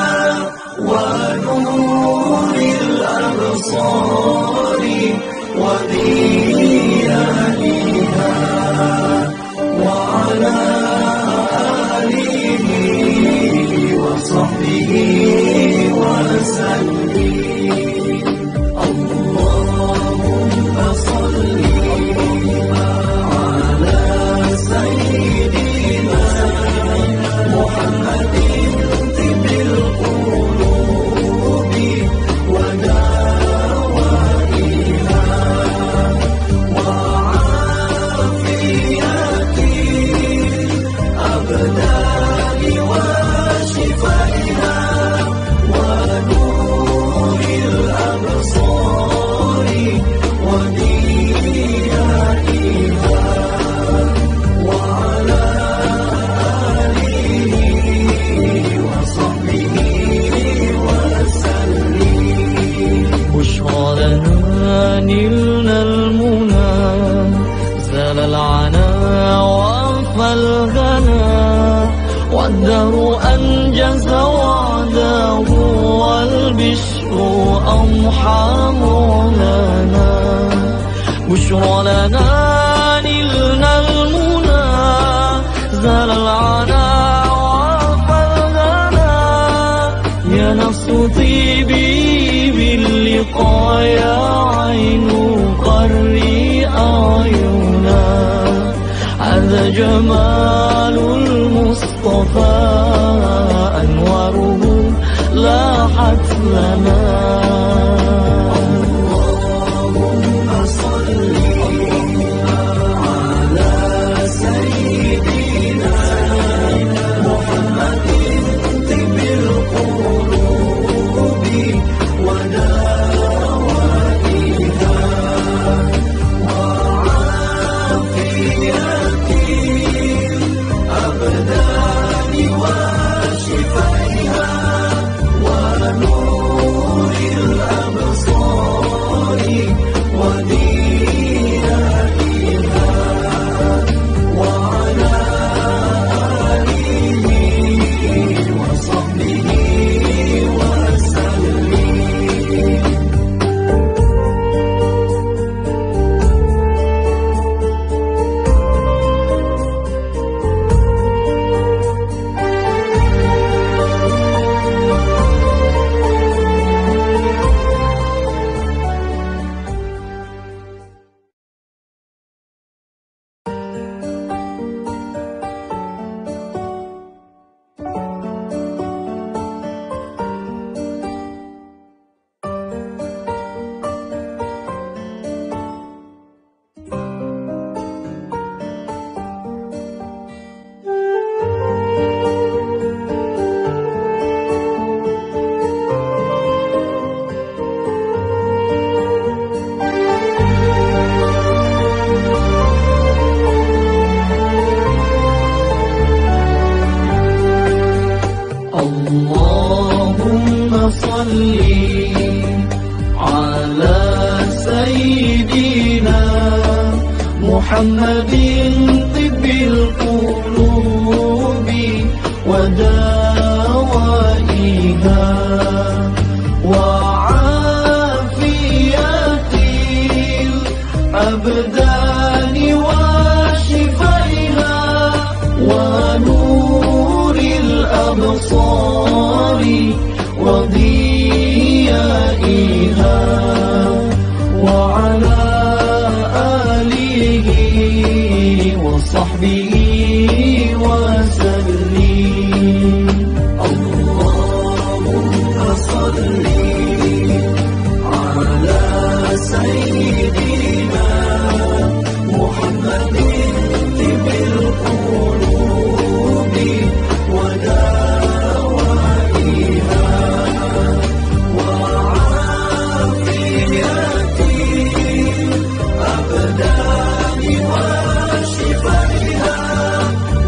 والبشر أضحى مولانا بشرى لنا نلنا المنى زال العنا وفلنا يا نفس طيبي باللقاء يا عين قري أعينا هذا جمال المصطفى أنواره لاحت لنا اللهم صل على سيدنا محمد طب القلوب ودوائها وعافية الأبدان وشفائها ونور الأبصار وديائها وعلى آله وصحبه وسلم. اللهم صل على سيدنا محمد طب القلوب ودوائها وعافية الأبدان وشفائها ونور الأبصار وضيائها وعلى آله وصحبه وسلم. اللهم صل على سيدنا محمد طب القلوب ودوائها وعافية الأبدان وشفائها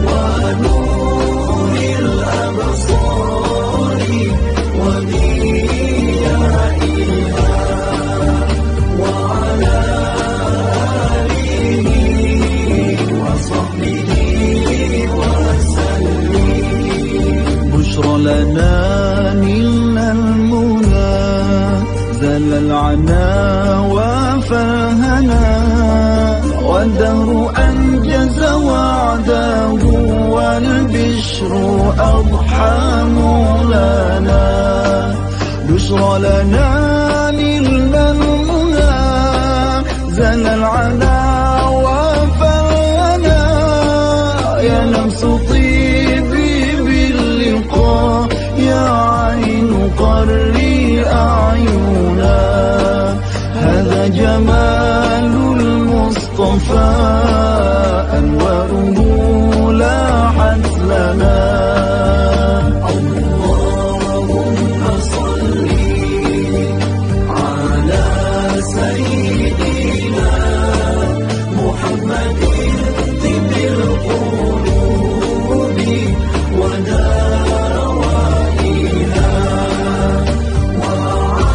ونور الأبصار وديائها وعلى آله وصحبه وسلم. بشرى لنا نلنا المنى زل العنا وفرهنا والدهر أنجز وعده والبشر أضحى مولانا بشرى لنا نلنا المنى زل العنا وفرهنا يا نفس طيبي باللقاء يا عين قري أعينا هذا جمال المصطفى أنواره لاحت لنا اللهم صل على سيدنا محمد طب القلوب ودوائها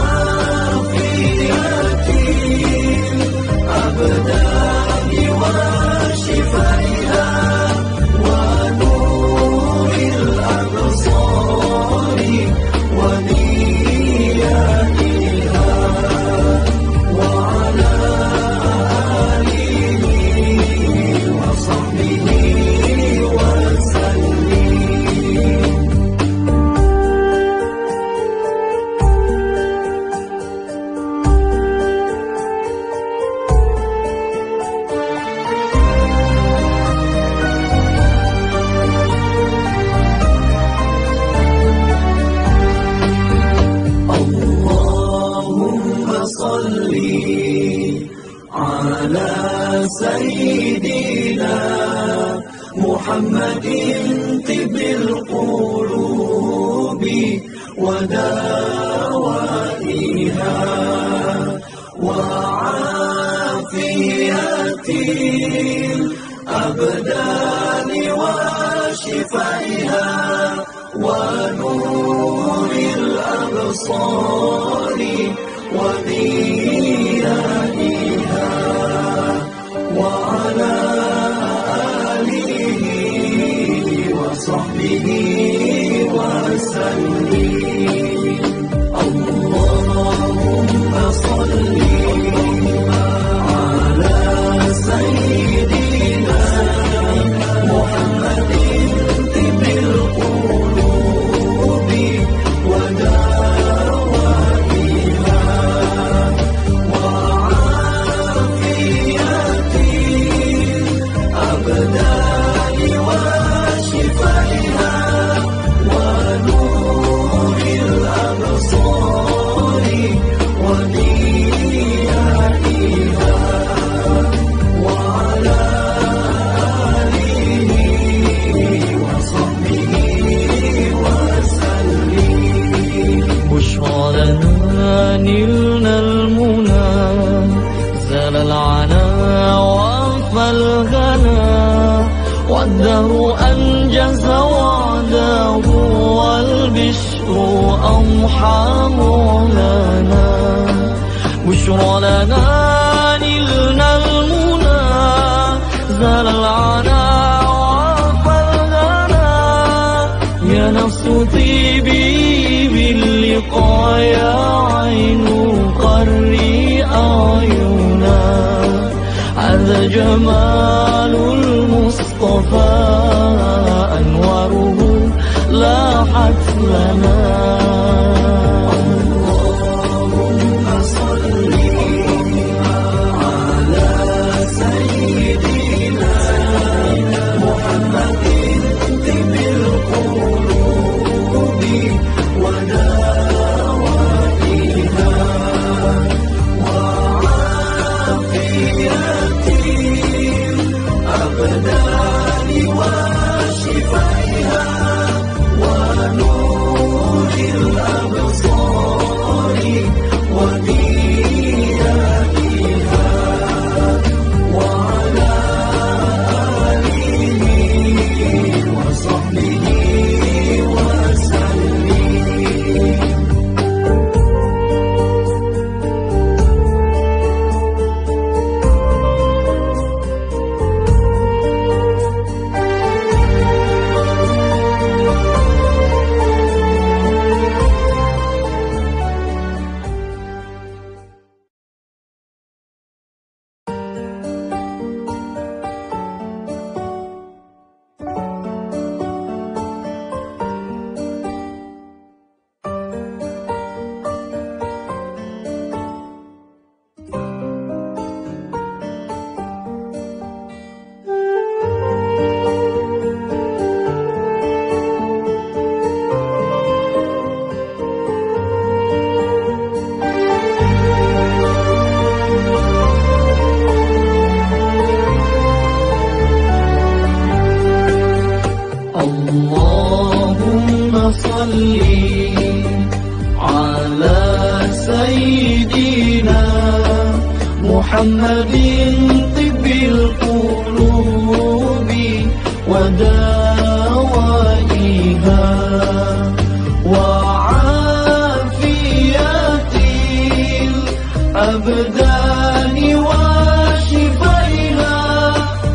وعافية الأبدان سيدنا محمد طب القلوب ودوائها وعافية الأبدان وشفائها ونور الأبصار وضيائها وعلى آله وصحبه وسلم. اللهم صل على سيدنا محمد طب القلوب ودوائها وعافية الأبدان وشفائها ونور الأبصار وضيائها وعلى آله وصحبه وسلم. بشرى لنا نلنا المنى زال العنا وعفى الغنى والدهر أنجز وعده والبشر أضحى مولانا. بشرى لنا نلنا المنى زال العنا وعفى الغنى يا نفس طيبي باللقاء يا عين قري أعينا. هذا جمال المصطفى أنواره لاحت لنا. اللهم صل على سيدنا محمد طب القلوب ودوائها وعافية الأبدان وشفائها ونور الأبصار وضيائها وعلى آله وصحبه وسلم. اللهم صل على سيدنا محمد طب القلوب ودوائها وعافية الأبدان وشفائها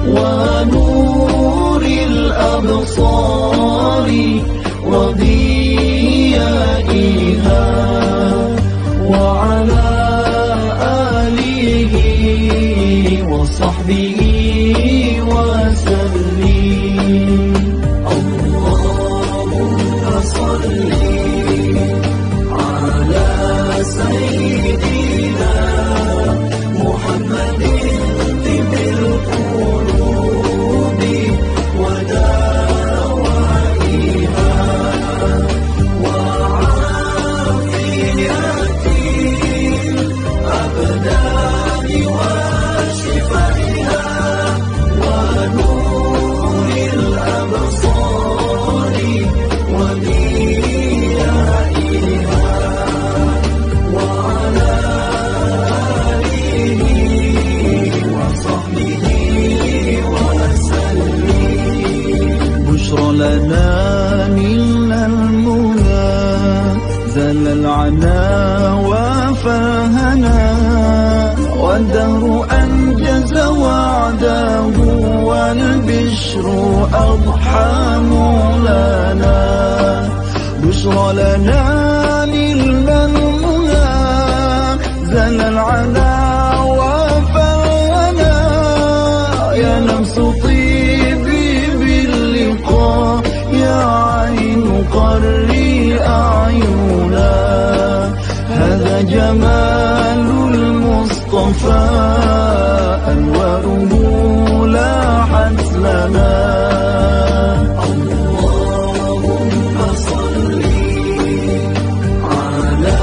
ونور الأبصار وضيائها وعلى آله وصحبه وسلم. اللهم صل على سيدنا فالهنا والدهر أنجز وعده والبشر أضحى مولانا بشرى لنا نلنا المنى زل العلا وفالهنا يا نفس طيبي باللقاء يا عين قري أعينا هذا جمال المصطفى أنواره لاحت لنا اللهم صل على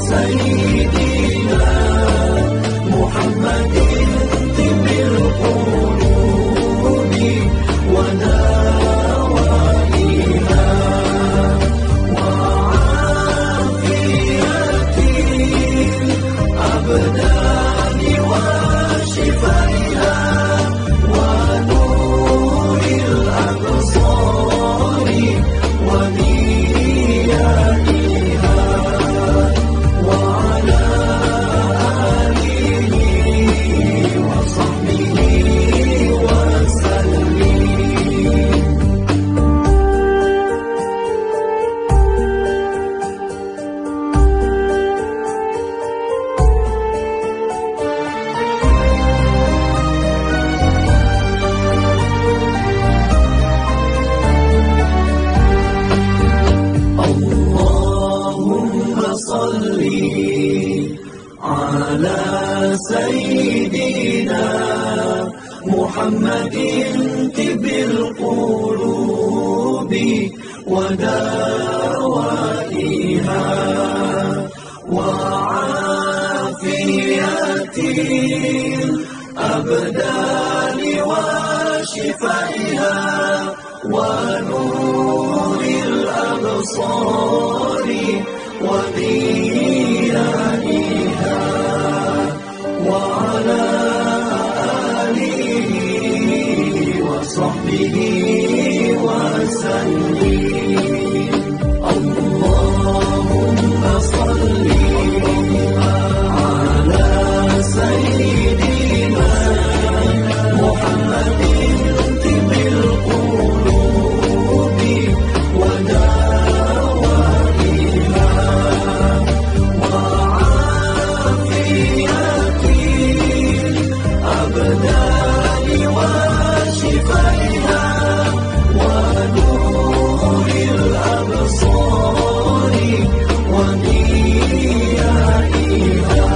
سيدنا محمد طب القلوب ودوائها الأبدان وشفائها ونور الأبصار وضيائها وعلى آله وصحبه وسلم. صل على سيدنا محمد طب القلوب ودوائها وعافية الأبدان وشفائها ونور الأبصار وضيائها وعلى آله وصحبه وسلم. اللهم صل على سيدنا محمد طب القلوب ودوائها الأبدان وشفائها ونور الأبصار وضيائها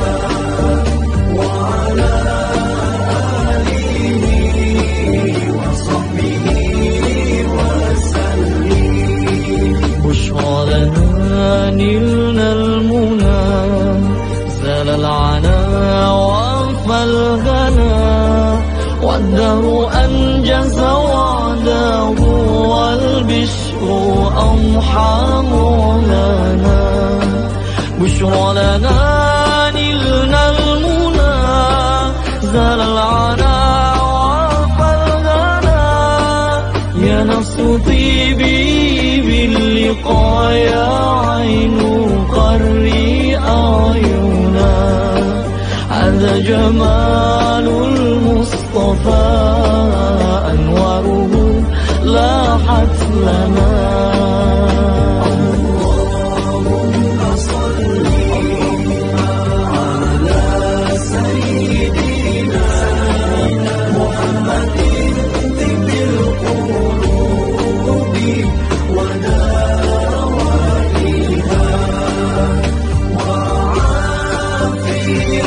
وعلى آله وصحبه وسلم. بشرى لنا نلنا المنى زال العنا فالغنى والدهر أنجز وعده والبشر أضحى مولانا بشرى لنا نلنا المنى زال العنا فالغنى يا نفس طيبي باللقاء يا عين قري أعينا هذا جمال المصطفى أنواره لاحت لنا اللهم صل على سيدنا محمد طب القلوب ودوائها وعافية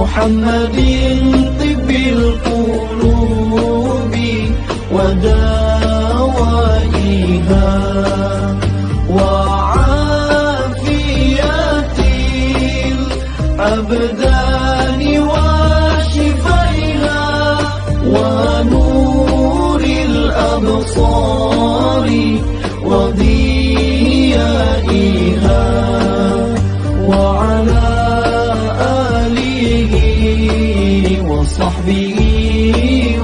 محمد طب القلوب ودوائها وعافية الأبدان وشفائها ونور الأبصار وضيائها وعلى آله وصحبه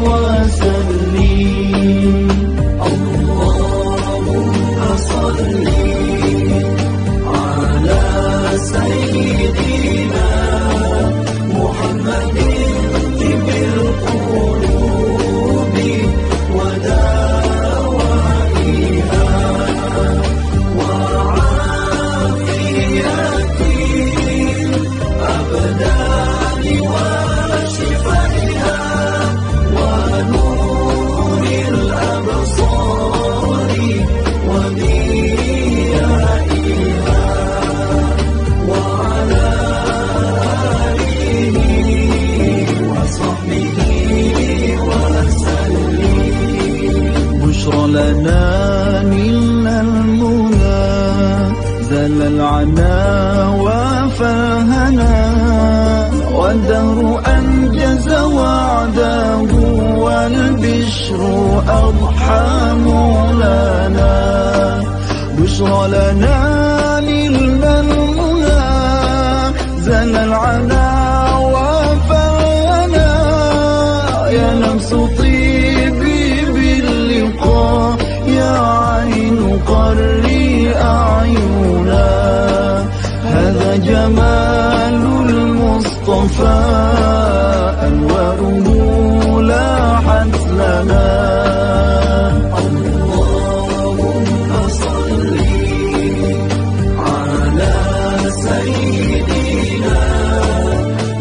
وسلم. اللهم صل على سيدنا محمد طب القلوب ودوائها وعافية الأبدان وشفائها ونور الأبصار وضيائها وعلى آله وصحبه وسلم. بشرى لنا نلنا المنى زل العنا وفاهنا والدهر أنجز وعده والبشر أضحى مولانا. بشرى لنا نلنا المنى زل العنا وفاهنا يا نفس طيبي باللقاء يا عين قري أعينا. هذا جمال المصطفى أنواره لاحت لنا. اللهم صل على سيدنا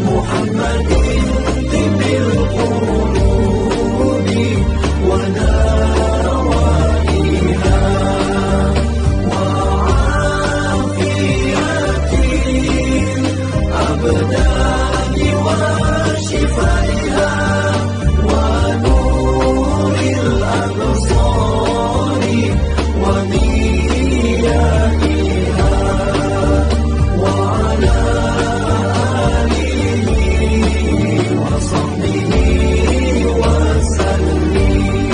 محمد طب القلوب ودوائها وعافية الأبدان وشفائها